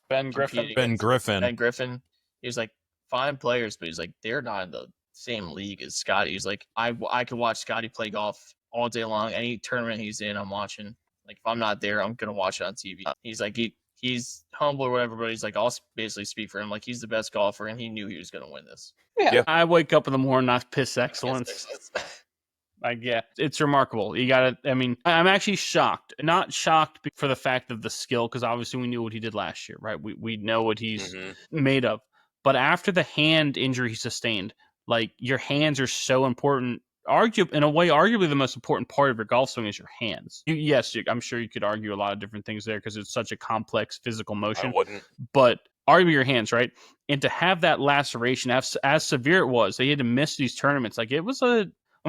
Ben Griffin. Ben Griffin. He was like, fine players, but he's like, they're not in the same league as Scotty. He's like, I could watch Scotty play golf all day long. Any tournament he's in, I'm watching. Like, if I'm not there, I'm gonna watch it on TV. He's like, he's humble or whatever, but he's like, I'll basically speak for him. Like, he's the best golfer, and he knew he was gonna win this. Yeah. I wake up in the morning, not piss excellence. Like, yeah, it's remarkable. You gotta, I mean, I'm actually shocked. Not shocked for the fact of the skill, because obviously we knew what he did last year, right? We know what he's made of. But after the hand injury he sustained, like, your hands are so important. Arguably the most important part of your golf swing is your hands. I'm sure you could argue a lot of different things there, because it's such a complex physical motion. I wouldn't. But arguably your hands, right? And to have that laceration, as severe it was, they had to miss these tournaments. Like, it was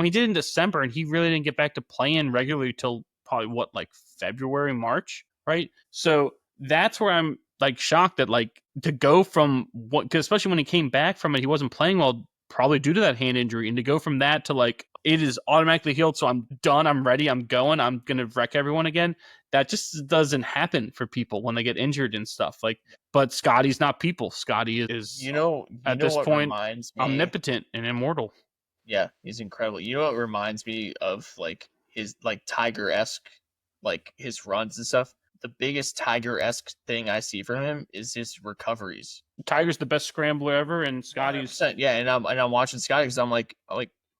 he did in December, and he really didn't get back to playing regularly till probably February, March, right? So that's where I'm like shocked that, like, to go from because especially when he came back from it, he wasn't playing well, probably due to that hand injury, and to go from that to, like, it is automatically healed, so I'm done, I'm ready, I'm going, I'm gonna wreck everyone again. That just doesn't happen for people when they get injured and stuff. Like, but Scotty's not people. Scotty is, at this point, omnipotent and immortal. Yeah, he's incredible. You know what reminds me of, like, his, like, Tiger-esque, like, his runs and stuff? The biggest Tiger-esque thing I see from him is his recoveries. Tiger's the best scrambler ever, and Scotty's 100%. Yeah, and I'm watching Scotty because I'm like,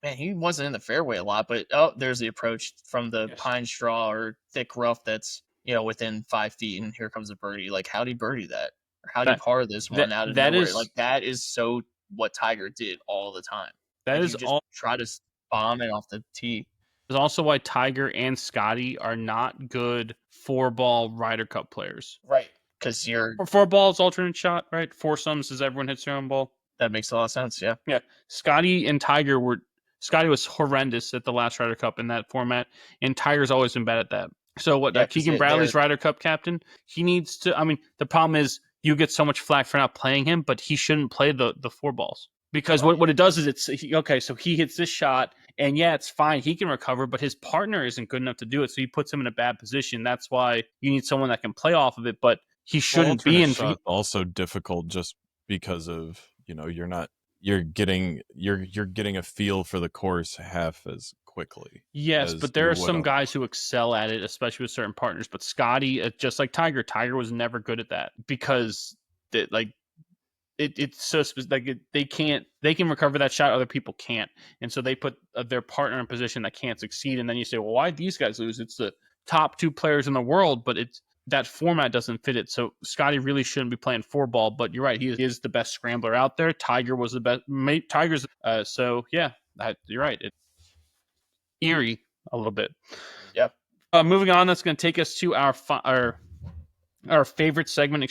man, he wasn't in the fairway a lot, but there's the approach from the pine straw or thick rough that's, within 5 feet, and here comes a birdie. Like, how did he birdie that? Or how did he par this one out of nowhere? Like, that is so what Tiger did all the time. That is all. Try to bomb it off the tee. Is also why Tiger and Scotty are not good 4-ball Ryder Cup players. Right. Because 4 balls alternate shot, right? Foursomes is everyone hits their own ball. That makes a lot of sense, yeah. Yeah. Scotty and Tiger Scotty was horrendous at the last Ryder Cup in that format, and Tiger's always been bad at that. So Keegan Bradley's Ryder Cup captain, he needs to, the problem is you get so much flack for not playing him, but he shouldn't play the 4 balls. Because what it does is so he hits this shot, and yeah, it's fine. He can recover, but his partner isn't good enough to do it, so he puts him in a bad position. That's why you need someone that can play off of it, but he shouldn't be in. Also difficult just because of you're getting a feel for the course half as quickly. Yes, but there are some guys who excel at it, especially with certain partners. But Scotty, just like Tiger was never good at that because it's so specific. They can recover that shot, other people can't, and so they put their partner in a position that can't succeed. And then you say, well, why these guys lose? It's the top 2 players in the world, but it's that format doesn't fit it. So Scotty really shouldn't be playing 4-ball. But you're right, he is the best scrambler out there. Tiger was the best. Tiger's so yeah, you're right. It's eerie a little bit. Yep. Moving on, that's going to take us to our favorite segment,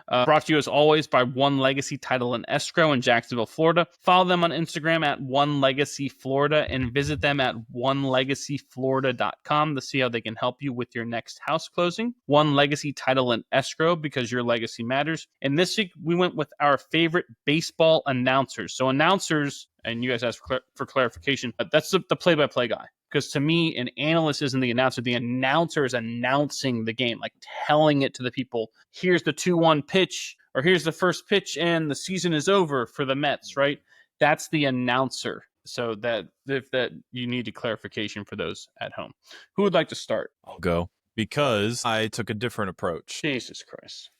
brought to you as always by One Legacy Title and Escrow in Jacksonville, Florida. Follow them on Instagram at One Legacy Florida and visit them at onelegacyflorida.com to see how they can help you with your next house closing. One Legacy Title and Escrow, because your legacy matters. And this week we went with our favorite baseball announcers. So announcers, and you guys asked for clarification, that's the play-by-play guy. Because to me, an analyst isn't the announcer. The announcer is announcing the game, like telling it to the people. Here's the 2-1 pitch, or here's the first pitch, and the season is over for the Mets, right? That's the announcer. So that if that you need a clarification for those at home. Who would like to start? I'll go because I took a different approach. Jesus Christ.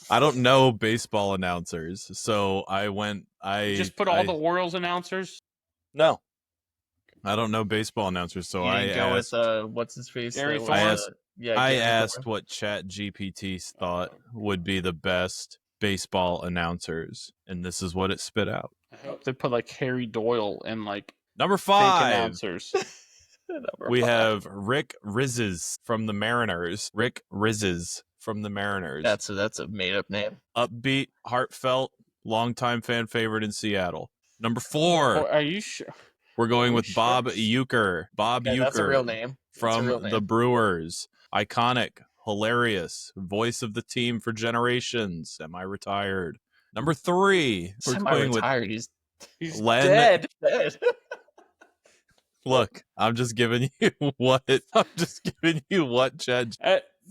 I don't know baseball announcers, so I just put all the Orioles announcers? No. I don't know baseball announcers, so I asked, with what's his face? I asked what ChatGPT thought would be the best baseball announcers, and this is what it spit out. I hope they put like Harry Doyle and like number fake 5 announcers. We have Rick Rizzes from the Mariners. Rick Rizzes from the Mariners. That's a made up name. Upbeat, heartfelt, longtime fan favorite in Seattle. Number 4. Are you sure? We're going with Bob Uecker. Bob Uecker. That's a real name. From the Brewers. Iconic, hilarious, voice of the team for generations. Semi-retired. Number 3. We're going with He's Len. Dead. Look, I'm just giving you what Chad.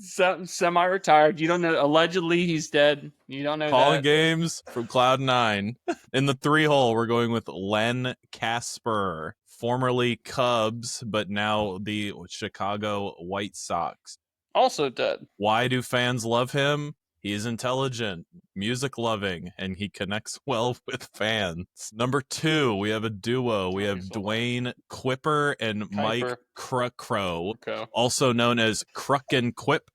Semi-retired. You don't know. Allegedly, he's dead. You don't know. Calling games from Cloud9. In the 3-hole, we're going with Len Casper, formerly Cubs, but now the Chicago White Sox. Also dead. Why do fans love him? He is intelligent, music-loving, and he connects well with fans. Number 2, we have a duo. We have Dwayne Quipper and Mike Crow, also known as Cruck and Quip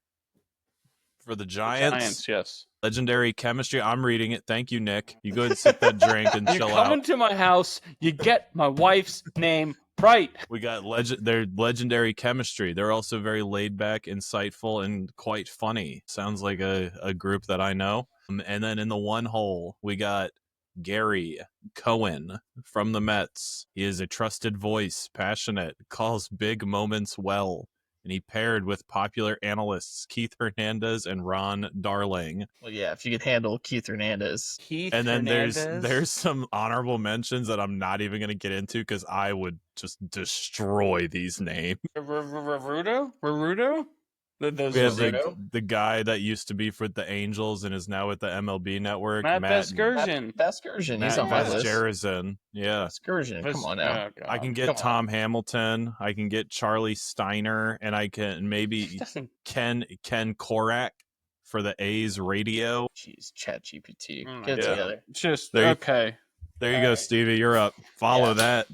for the Giants. Yes. Legendary chemistry. I'm reading it. Thank you, Nick. You go and sip that drink and chill out. You come into my house, you get my wife's name right. We got their legendary chemistry. They're also very laid back, insightful, and quite funny. Sounds like a group that I know. And then in the 1 hole, we got Gary Cohen from the Mets. He is a trusted voice, passionate, calls big moments well. And he paired with popular analysts Keith Hernandez and Ron Darling. Well, yeah, if you could handle Keith Hernandez. And then there's some honorable mentions that I'm not even going to get into because I would just destroy these names. Rudo? We have the guy that used to be for the Angels and is now with the MLB Network. Matt Vasgersian. He's on my list. Vasgersian. Yeah. Vasgersian. Come on now. I can get Tom Hamilton. I can get Charlie Steiner, and I can maybe Ken Korak for the A's radio. Jeez, ChatGPT. Get it together. Okay. There you go, Stevie. You're up. Follow that.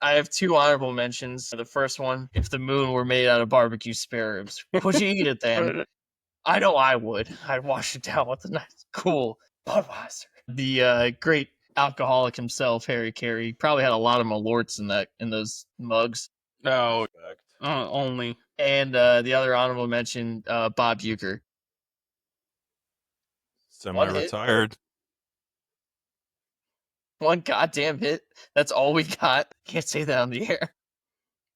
I have 2 honorable mentions. The first one, if the moon were made out of barbecue spare ribs, would you eat it then? I know I would. I'd wash it down with a nice, cool Budweiser. The great alcoholic himself, Harry Carey, probably had a lot of Malorts in those mugs. No, only. And the other honorable mention, Bob Uecker. Semi-retired. One goddamn hit. That's all we got. Can't say that on the air.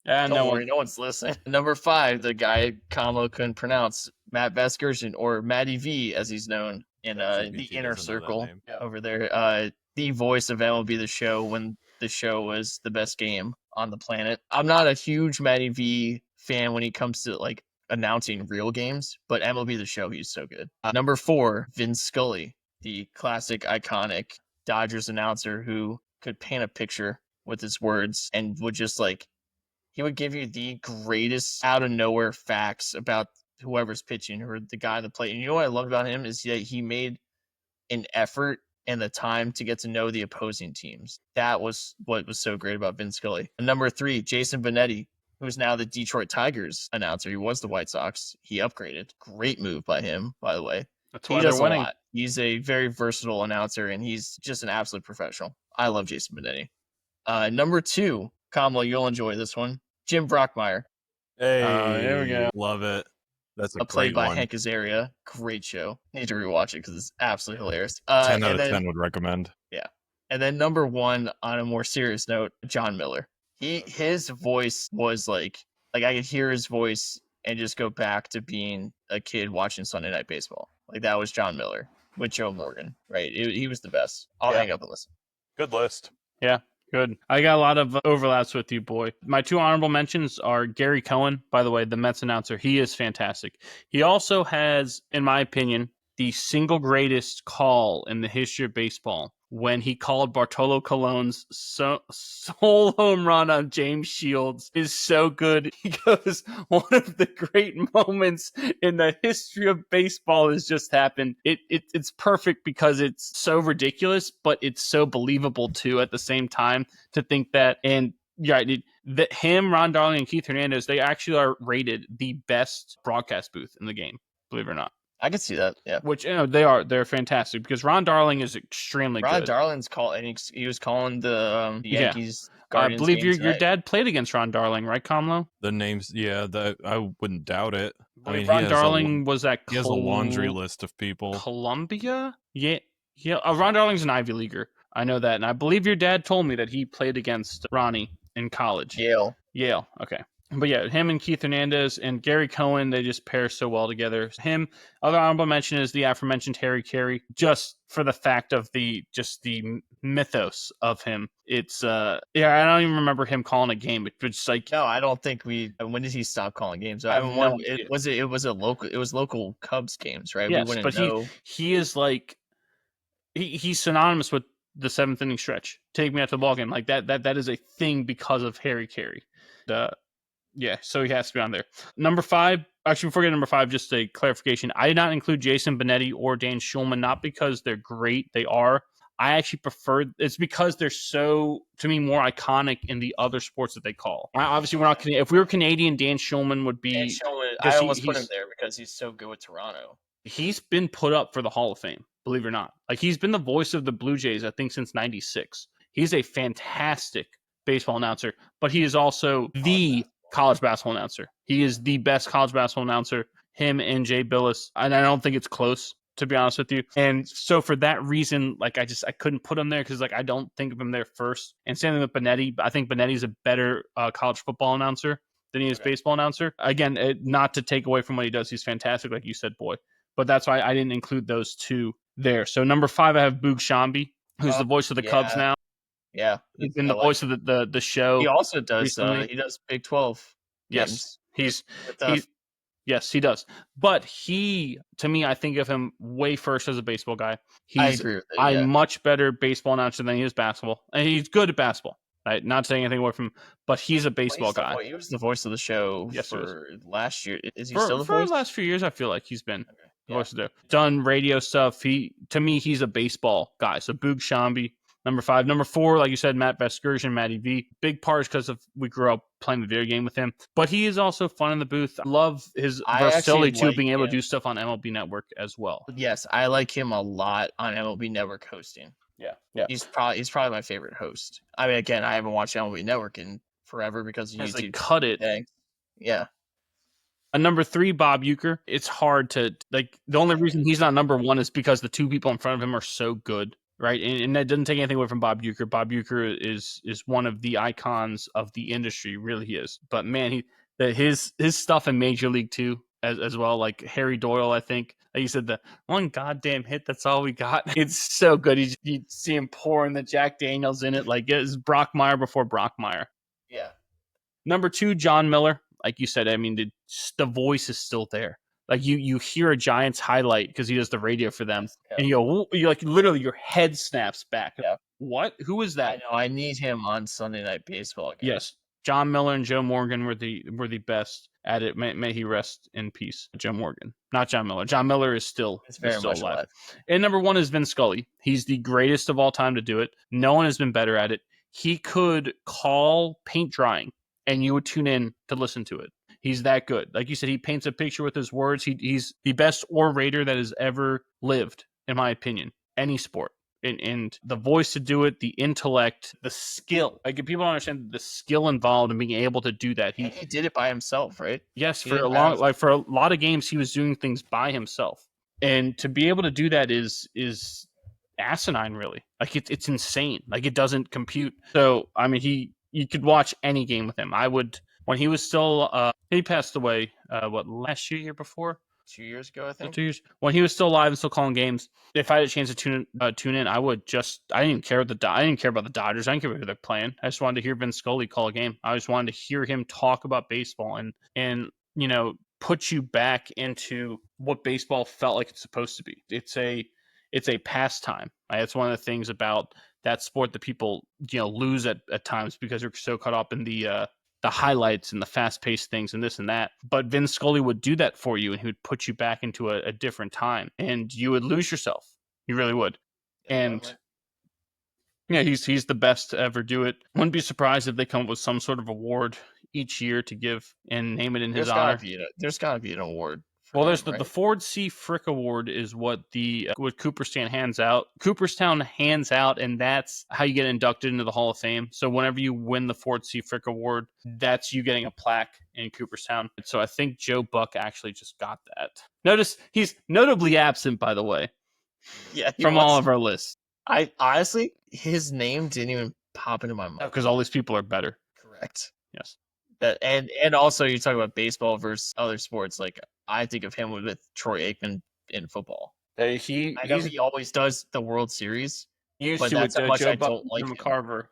Don't worry, no one's listening. Number 5, the guy Kamala couldn't pronounce, Matt Vasgersian, or Matty V, as he's known in the inner circle over there. The voice of MLB The Show when the show was the best game on the planet. I'm not a huge Matty V fan when he comes to like announcing real games, but MLB The Show, he's so good. Number 4, Vin Scully, the classic, iconic Dodgers announcer who could paint a picture with his words and would just he would give you the greatest out of nowhere facts about whoever's pitching or the guy on the plate. And you know what I love about him is that he made an effort and the time to get to know the opposing teams. That was what was so great about Vin Scully. And number 3, Jason Benetti, who's now the Detroit Tigers announcer. He was the White Sox. He upgraded. Great move by him, by the way. That's He why does they're winning. a lot. He's a very versatile announcer, and he's just an absolute professional. I love Jason Benetti. Number 2, Kamala, you'll enjoy this one. Jim Brockmeyer. Hey, there we go. Love it. That's a Played great by one. Hank Azaria. Great show. Need to rewatch it because it's absolutely hilarious. 10 out of 10 would recommend. Yeah. And then number 1, on a more serious note, John Miller. His voice was like I could hear his voice and just go back to being a kid watching Sunday Night Baseball. Like that was John Miller with Joe Morgan, right? He was the best. I'll hang up and listen. Good list. Yeah, good. I got a lot of overlaps with you, boy. My 2 honorable mentions are Gary Cohen, by the way, the Mets announcer. He is fantastic. He also has, in my opinion, the single greatest call in the history of baseball when he called Bartolo Colon's sole home run on James Shields is so good. He goes, one of the great moments in the history of baseball has just happened. It's perfect because it's so ridiculous, but it's so believable too at the same time to think that. And yeah, that him, Ron Darling, and Keith Hernandez, they actually are rated the best broadcast booth in the game, believe it or not. I can see that. Yeah. Which, they're fantastic because Ron Darling is extremely Ron good. Darling's call, and he was calling the Yankees. I believe game your dad played against Ron Darling, right, Kamlo? The names, yeah, I wouldn't doubt it. I mean, Ron Darling was at he has a laundry list of people. Columbia? Yeah. Ron Darling's an Ivy Leaguer. I know that. And I believe your dad told me that he played against Ronnie in college. Yale. Okay. But yeah, him and Keith Hernandez and Gary Cohen, they just pair so well together. Other honorable mention is the aforementioned Harry Carey, just for the fact of the mythos of him. It's I don't even remember him calling a game, but just like no, I don't think when did he stop calling games? It was local Cubs games, right? Yes, we wouldn't but know. he is like he's synonymous with the 7th inning stretch. Take me out to the ball game. Like that is a thing because of Harry Carey. Yeah, so he has to be on there. Number 5, actually, before we get to number 5, just a clarification. I did not include Jason Benetti or Dan Schulman, not because they're great. They are. I actually prefer, it's because they're so, to me, more iconic in the other sports that they call. Obviously, we're not, if we were Canadian, Dan Schulman would be. Dan Schulman, I almost put him there because he's so good with Toronto. He's been put up for the Hall of Fame, believe it or not. Like, he's been the voice of the Blue Jays, I think, since 96. He's a fantastic baseball announcer, but he is also the college basketball announcer. He is the best college basketball announcer, him and Jay Billis. And I don't think it's close, to be honest with you. And so for that reason, like I couldn't put him there because like I don't think of him there first. And same thing with Benetti. I think Benetti's a better college football announcer than he is baseball announcer. Again, not to take away from what he does. He's fantastic, like you said, boy. But that's why I didn't include those 2 there. So number 5, I have Boog Shambi, who's the voice of the Cubs now. Yeah, he's been the voice of the show. He also does. He does Big 12. Yes, yes, he does. But to me, I think of him way first as a baseball guy. I agree with that. I'm much better baseball announcer than he is basketball, and he's good at basketball. Right? Not saying anything away from him, but he's a baseball guy. He was the voice of the show for last year. Is he still the voice? For the last few years, I feel like he's been the voice of the done radio stuff. To me, he's a baseball guy. So Boog Shambi. Number 5. Number 4, like you said, Matt Vasgersian, Matty V. Big part is because we grew up playing the video game with him. But he is also fun in the booth. I love his versatility too, being able to do stuff on MLB Network as well. Yes, I like him a lot on MLB Network hosting. Yeah. He's probably my favorite host. I mean, again, I haven't watched MLB Network in forever because YouTube. They cut it. Yeah. Number 3, Bob Uecker. It's hard to like. The only reason he's not number 1 is because the 2 people in front of him are so good. Right, and that doesn't take anything away from Bob Uecker. Bob Uecker is one of the icons of the industry, really he is. But man, his stuff in Major League too, as well, like Harry Doyle, I think. Like you said, the one goddamn hit, that's all we got. It's so good. You see him pouring the Jack Daniels in it, like it's Brockmeyer before Brockmeyer. Yeah. Number 2, John Miller. Like you said, I mean, the voice is still there. Like you hear a Giants highlight because he does the radio for them, and you like literally your head snaps back. Yeah. What? Who is that? I know. I need him on Sunday Night Baseball. Yes, John Miller and Joe Morgan were the best at it. May he rest in peace. Joe Morgan, not John Miller. John Miller is still alive. And number 1 is Vin Scully. He's the greatest of all time to do it. No one has been better at it. He could call paint drying, and you would tune in to listen to it. He's that good. Like you said, he paints a picture with his words. He's the best orator that has ever lived, in my opinion, any sport. And the voice to do it, the intellect, the skill. Like, if people don't understand the skill involved in being able to do that. He did it by himself, right? Yes, for a lot of games, he was doing things by himself. And to be able to do that is asinine, really. Like, it's insane. Like, it doesn't compute. So, I mean, you could watch any game with him. I would, when he was still, he passed away, last year before? 2 years ago, I think. 2 years. When he was still alive and still calling games, if I had a chance to tune in, I would just. I didn't even care about the Dodgers. I didn't care who they're playing. I just wanted to hear Vin Scully call a game. I just wanted to hear him talk about baseball and put you back into what baseball felt like it's supposed to be. It's a pastime. That's one of the things about that sport that people lose at times because they're so caught up in the highlights and the fast-paced things and this and that. But Vin Scully would do that for you, and he would put you back into a different time, and you would lose yourself. You really would. And yeah, he's the best to ever do it. Wouldn't be surprised if they come up with some sort of award each year to give and name it in his honor. There's got to be an award. Well, there's the Ford C. Frick Award is what Cooperstown hands out. Cooperstown hands out, and that's how you get inducted into the Hall of Fame. So whenever you win the Ford C. Frick Award, that's you getting a plaque in Cooperstown. So I think Joe Buck actually just got that. Notice he's notably absent, by the way. Yeah, from all of our lists. I honestly, his name didn't even pop into my mind because all these people are better. Correct. Yes. And also you talk about baseball versus other sports. Like, I think of him with Troy Aikman in football. I know he always does the World Series. But that's how much I don't like him. Carver.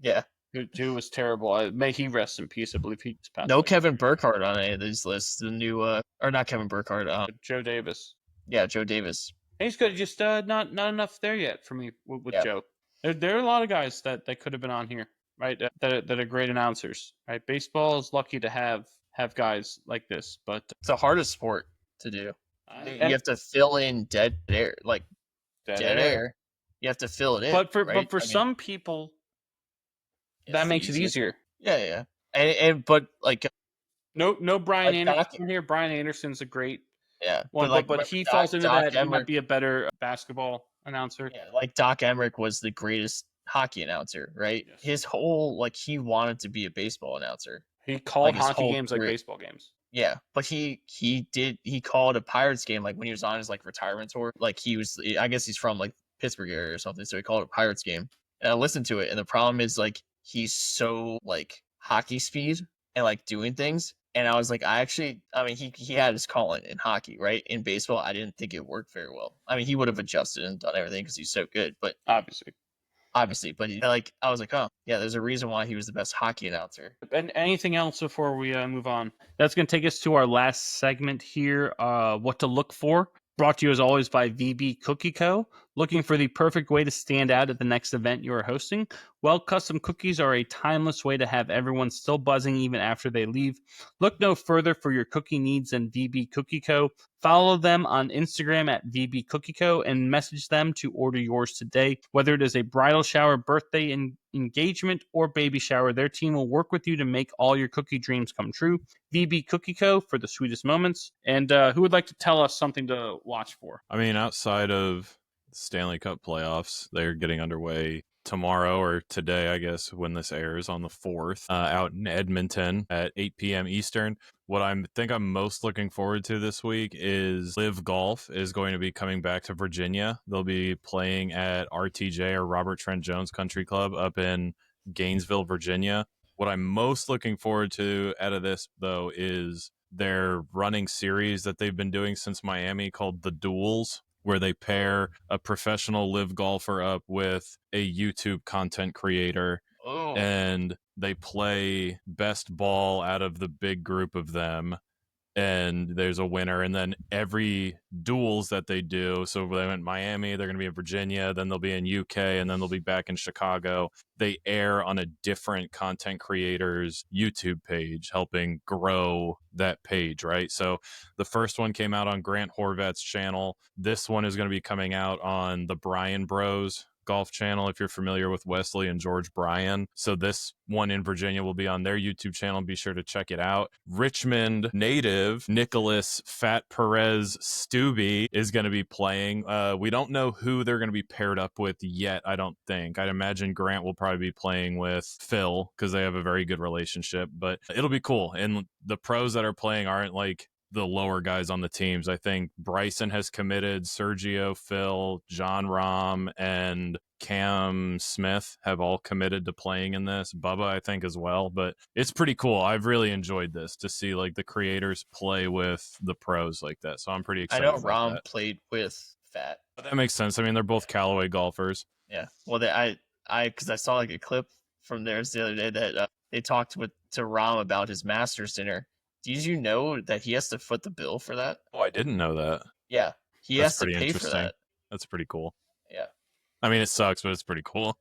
Yeah. Who was terrible. May he rest in peace. I believe he just passed away. No Kevin Burkhardt on any of these lists. The new or not Kevin Burkhardt. Joe Davis. Yeah, Joe Davis. He's good. Just not enough there yet for me with Joe. There are a lot of guys that could have been on here, right? That are great announcers, right? Baseball is lucky to have guys like this, but it's the hardest sport to do. You have to fill in dead air, like dead air. You have to fill it in. But for some people, that makes it easier. Yeah. But like no Brian Anderson here. Brian Anderson's a great. Yeah, but he falls into that. He might be a better basketball announcer. Yeah, like Doc Emmerich was the greatest hockey announcer, right? Yes. His whole he wanted to be a baseball announcer. He called hockey games like baseball games. Yeah, but he called a Pirates game like when he was on his retirement tour. Like I guess he's from Pittsburgh area or something, so he called it a Pirates game. And I listened to it, and the problem is he's so hockey speed and doing things. And I was like, he had his calling in hockey, right? In baseball, I didn't think it worked very well. I mean, he would have adjusted and done everything because he's so good, but obviously, but I was like, oh yeah, there's a reason why he was the best hockey announcer. And anything else before we move on? That's going to take us to our last segment here. What to look for. Brought to you as always by VB Cookie Co. Looking for the perfect way to stand out at the next event you are hosting? Well, custom cookies are a timeless way to have everyone still buzzing even after they leave. Look no further for your cookie needs than VB Cookie Co. Follow them on Instagram at VB Cookie Co. and message them to order yours today. Whether it is a bridal shower, birthday, engagement, or baby shower, their team will work with you to make all your cookie dreams come true. VB Cookie Co. for the sweetest moments. And who would like to tell us something to watch for? I mean, outside of Stanley Cup playoffs, they're getting underway tomorrow or today, I guess, when this airs on the 4th, out in Edmonton at 8 p.m. Eastern. What I think I'm most looking forward to this week is Live Golf is going to be coming back to Virginia. They'll be playing at RTJ, or Robert Trent Jones Country Club, up in Gainesville, Virginia. What I'm most looking forward to out of this, though, is their running series that they've been doing since Miami called The Duels, where they pair a professional live golfer up with a YouTube content creator. Oh. And they play best ball out of the big group of them. and there's a winner, and then every duels that they do, so they went Miami, they're going to be in Virginia, then they'll be in UK, and then they'll be back in Chicago. They air on a different content creator's YouTube page, helping grow that page, right? So the first one came out on Grant Horvat's channel. This one is going to be coming out on the Bryan Bros golf channel, if you're familiar with Wesley and George Bryan. So this one in Virginia will be on their YouTube channel. Be sure to check it out. Richmond native Nicholas Fat Perez Stubbe is going to be playing. We don't know who they're going to be paired up with yet, I don't think. I'd imagine Grant will probably be playing with Phil because they have a very good relationship, but it'll be cool. And the pros that are playing aren't like the lower guys on the teams. I think Bryson has committed, Sergio, Phil, John Rahm, and Cam Smith have all committed to playing in this. Bubba, I think, as well. But it's pretty cool. I've really enjoyed this to see like the creators play with the pros like that. So I'm pretty excited. I know about Rahm that. played with Fat. But that makes sense. I mean, they're both Callaway golfers. Yeah. Well, because I saw like a clip from theirs the other day that they talked to Rahm about his Masters dinner. Did you know that he has to foot the bill for that? Oh, I didn't know that. Yeah, he has to pay for that. That's pretty cool. Yeah. I mean, it sucks, but it's pretty cool.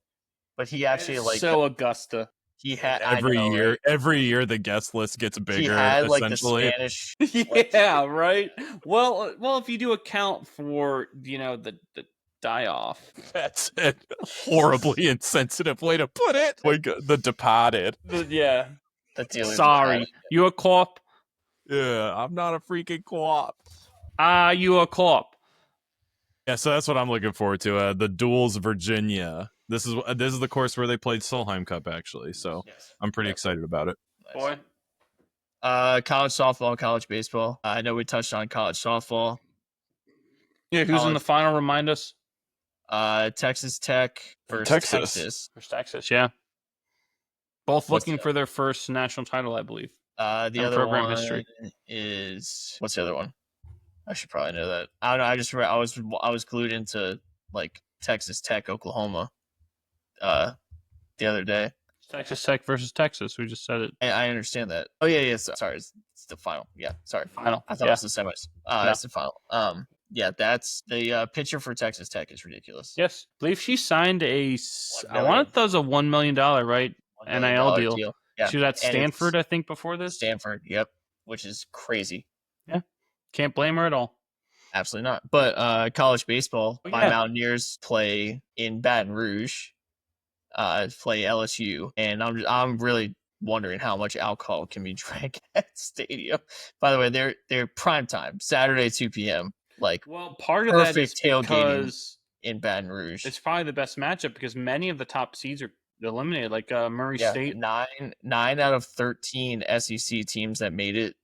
But he actually like so Augusta. He had every year the guest list gets bigger. He had like essentially. the Spanish. Yeah, right. Well, if you do account for the die off. That's a horribly insensitive way to put it. Like the Departed. Yeah. Sorry, you a cop? Yeah, I'm not a freaking co-op. You a cop? Yeah, so that's what I'm looking forward to. The Duels Virginia. This is the course where they played Solheim Cup, actually. So yes. I'm pretty excited about it. Boy. College softball, college baseball. I know we touched on college softball. Yeah, who's in the final? Remind us. Texas Tech versus Texas. Versus Texas, yeah. Both looking for their first national title, I believe. The other one is what's the other one? I should probably know that. I don't know. I was glued into like Texas Tech, Oklahoma. The other day. Texas Tech versus Texas. We just said it. I understand that. Oh yeah. Sorry, it's the final. Yeah, sorry. Final. I thought it was the semis. That's the final. Yeah, that's the pitcher for Texas Tech is ridiculous. Yes, I believe she signed I want it was a $1 million, right? NIL deal. Yeah. She was at Stanford, I think, before this. Stanford, yep, which is crazy. Yeah, can't blame her at all. Absolutely not. But college baseball, my Mountaineers play in Baton Rouge, play LSU, and I'm really wondering how much alcohol can be drank at the stadium. By the way, they're prime time, Saturday 2 p.m. Like, well, part of that is tailgating in Baton Rouge. It's probably the best matchup because many of the top seeds are eliminated, like Murray State. 9 out of 13 SEC teams that made it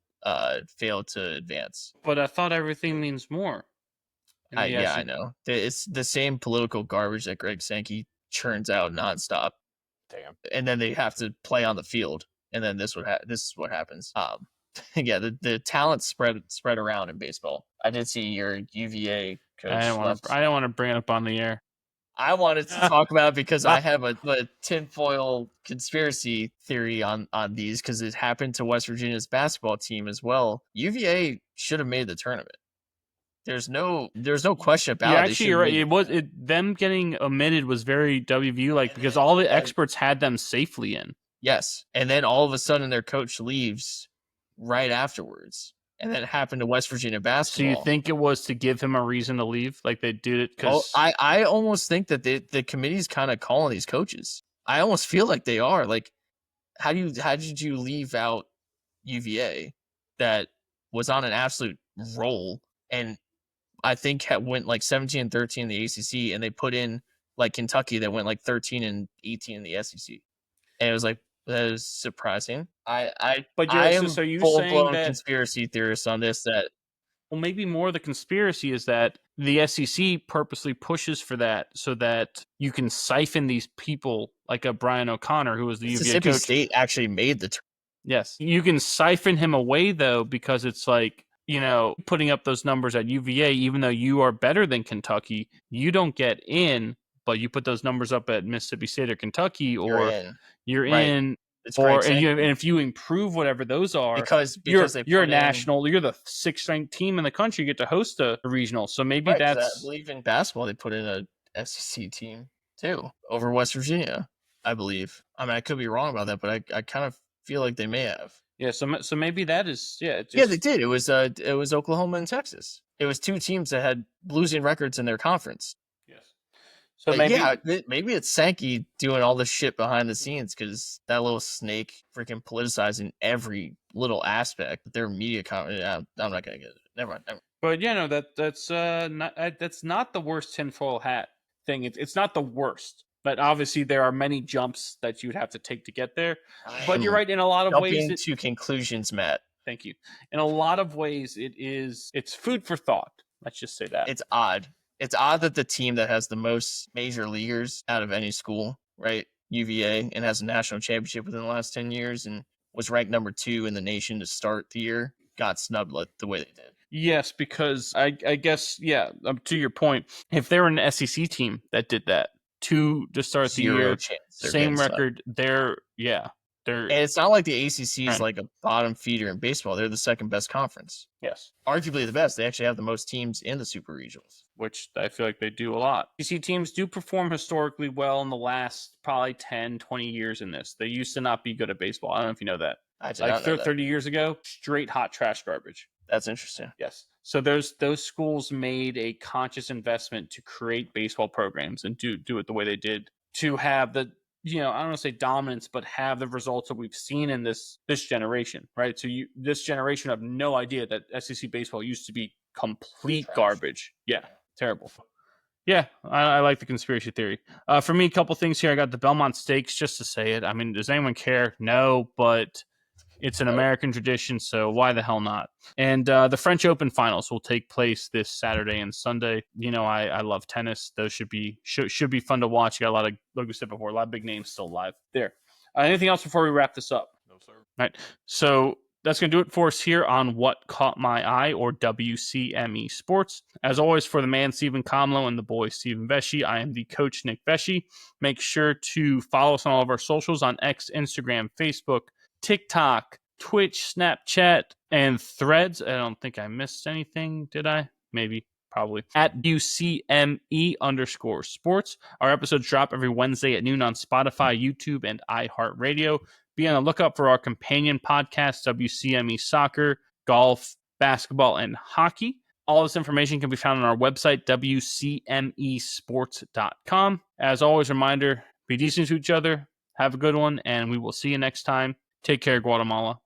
failed to advance. But I thought everything means more. I know. It's the same political garbage that Greg Sankey churns out nonstop. Damn. And then they have to play on the field, and then this is what happens. Yeah, the talent spread around in baseball. I did see your UVA coach. I don't want to bring it up on the air. I wanted to talk about it because I have a tinfoil conspiracy theory on these because it happened to West Virginia's basketball team as well. UVA should have made the tournament. There's no question about it. Actually, you're right. Them getting omitted was very WVU like because all the experts had them safely in. Yes, and then all of a sudden their coach leaves right afterwards. And that happened to West Virginia basketball. So you think it was to give him a reason to leave? Like they did it because... I almost think that the committee's kind of calling these coaches. I almost feel like they are. Like, how did you leave out UVA that was on an absolute roll and I think went like 17-13 in the ACC, and they put in like Kentucky that went like 13-18 in the SEC. And it was like, that is surprising. I am full-blown conspiracy theorist on this. That well, maybe more the conspiracy is that the SEC purposely pushes for that so that you can siphon these people like a Brian O'Connor, who was the UVA coach. Mississippi State actually made the Yes, you can siphon him away though because it's like putting up those numbers at UVA, even though you are better than Kentucky, you don't get in. But you put those numbers up at Mississippi State or Kentucky, or you're in, It's Greg Sankey. And if you improve whatever those are, because you're a national, you're the 6th ranked team in the country. You get to host a regional. So maybe that's. I believe in basketball they put in a SEC team too over West Virginia. I believe. I mean, I could be wrong about that, but I kind of feel like they may have. Yeah. So maybe that is. Yeah. Yeah, they did. It was Oklahoma and Texas. It was 2 teams that had losing records in their conference. Yes. So maybe it's Sankey doing all this shit behind the scenes because that little snake freaking politicizing every little aspect. Their media comment. I'm not gonna get it. Never mind. But yeah, no, that's not the worst tinfoil hat thing. It's not the worst, but obviously there are many jumps that you would have to take to get there. But you're right in a lot of ways. Jumping to conclusions, Matt. Thank you. In a lot of ways, it's food for thought. Let's just say that. It's odd. It's odd that the team that has the most major leaguers out of any school, right, UVA, and has a national championship within the last 10 years and was ranked number 2 in the nation to start the year, got snubbed the way they did. Yes, because I guess, yeah, to your point, if they're an SEC team that did that to start the year, same record, and it's not like the ACC is like a bottom feeder in baseball. They're the second best conference. Yes. Arguably the best. They actually have the most teams in the super regionals. Which I feel like they do a lot. ACC teams do perform historically well in the last probably 10, 20 years in this. They used to not be good at baseball. I don't know if you know that. I did not know that. 30 years ago, straight hot trash garbage. That's interesting. Yes. So those schools made a conscious investment to create baseball programs and do it the way they did to have the, I don't want to say dominance, but have the results that we've seen in this generation, right? So this generation have no idea that SEC baseball used to be complete garbage. Yeah, terrible. Yeah, I like the conspiracy theory. For me, a couple things here. I got the Belmont Stakes, just to say it. I mean, does anyone care? No, but it's an American tradition, so why the hell not? And the French Open Finals will take place this Saturday and Sunday. I love tennis. Those should be fun to watch. You got a lot of, like we said before, a lot of big names still alive there. Anything else before we wrap this up? No, sir. All right. So that's going to do it for us here on What Caught My Eye, or WCME Sports. As always, for the man, Stephen Comlo, and the boy, Stephen Vesci, I am the coach, Nick Vesci. Make sure to follow us on all of our socials on X, Instagram, Facebook, TikTok, Twitch, Snapchat, and Threads. I don't think I missed anything, did I? Maybe, probably. At UCME_sports. Our episodes drop every Wednesday at noon on Spotify, YouTube, and iHeartRadio. Be on the lookout for our companion podcasts, WCME Soccer, Golf, Basketball, and Hockey. All this information can be found on our website, WCMEsports.com. As always, reminder, be decent to each other, have a good one, and we will see you next time. Take care, Guatemala.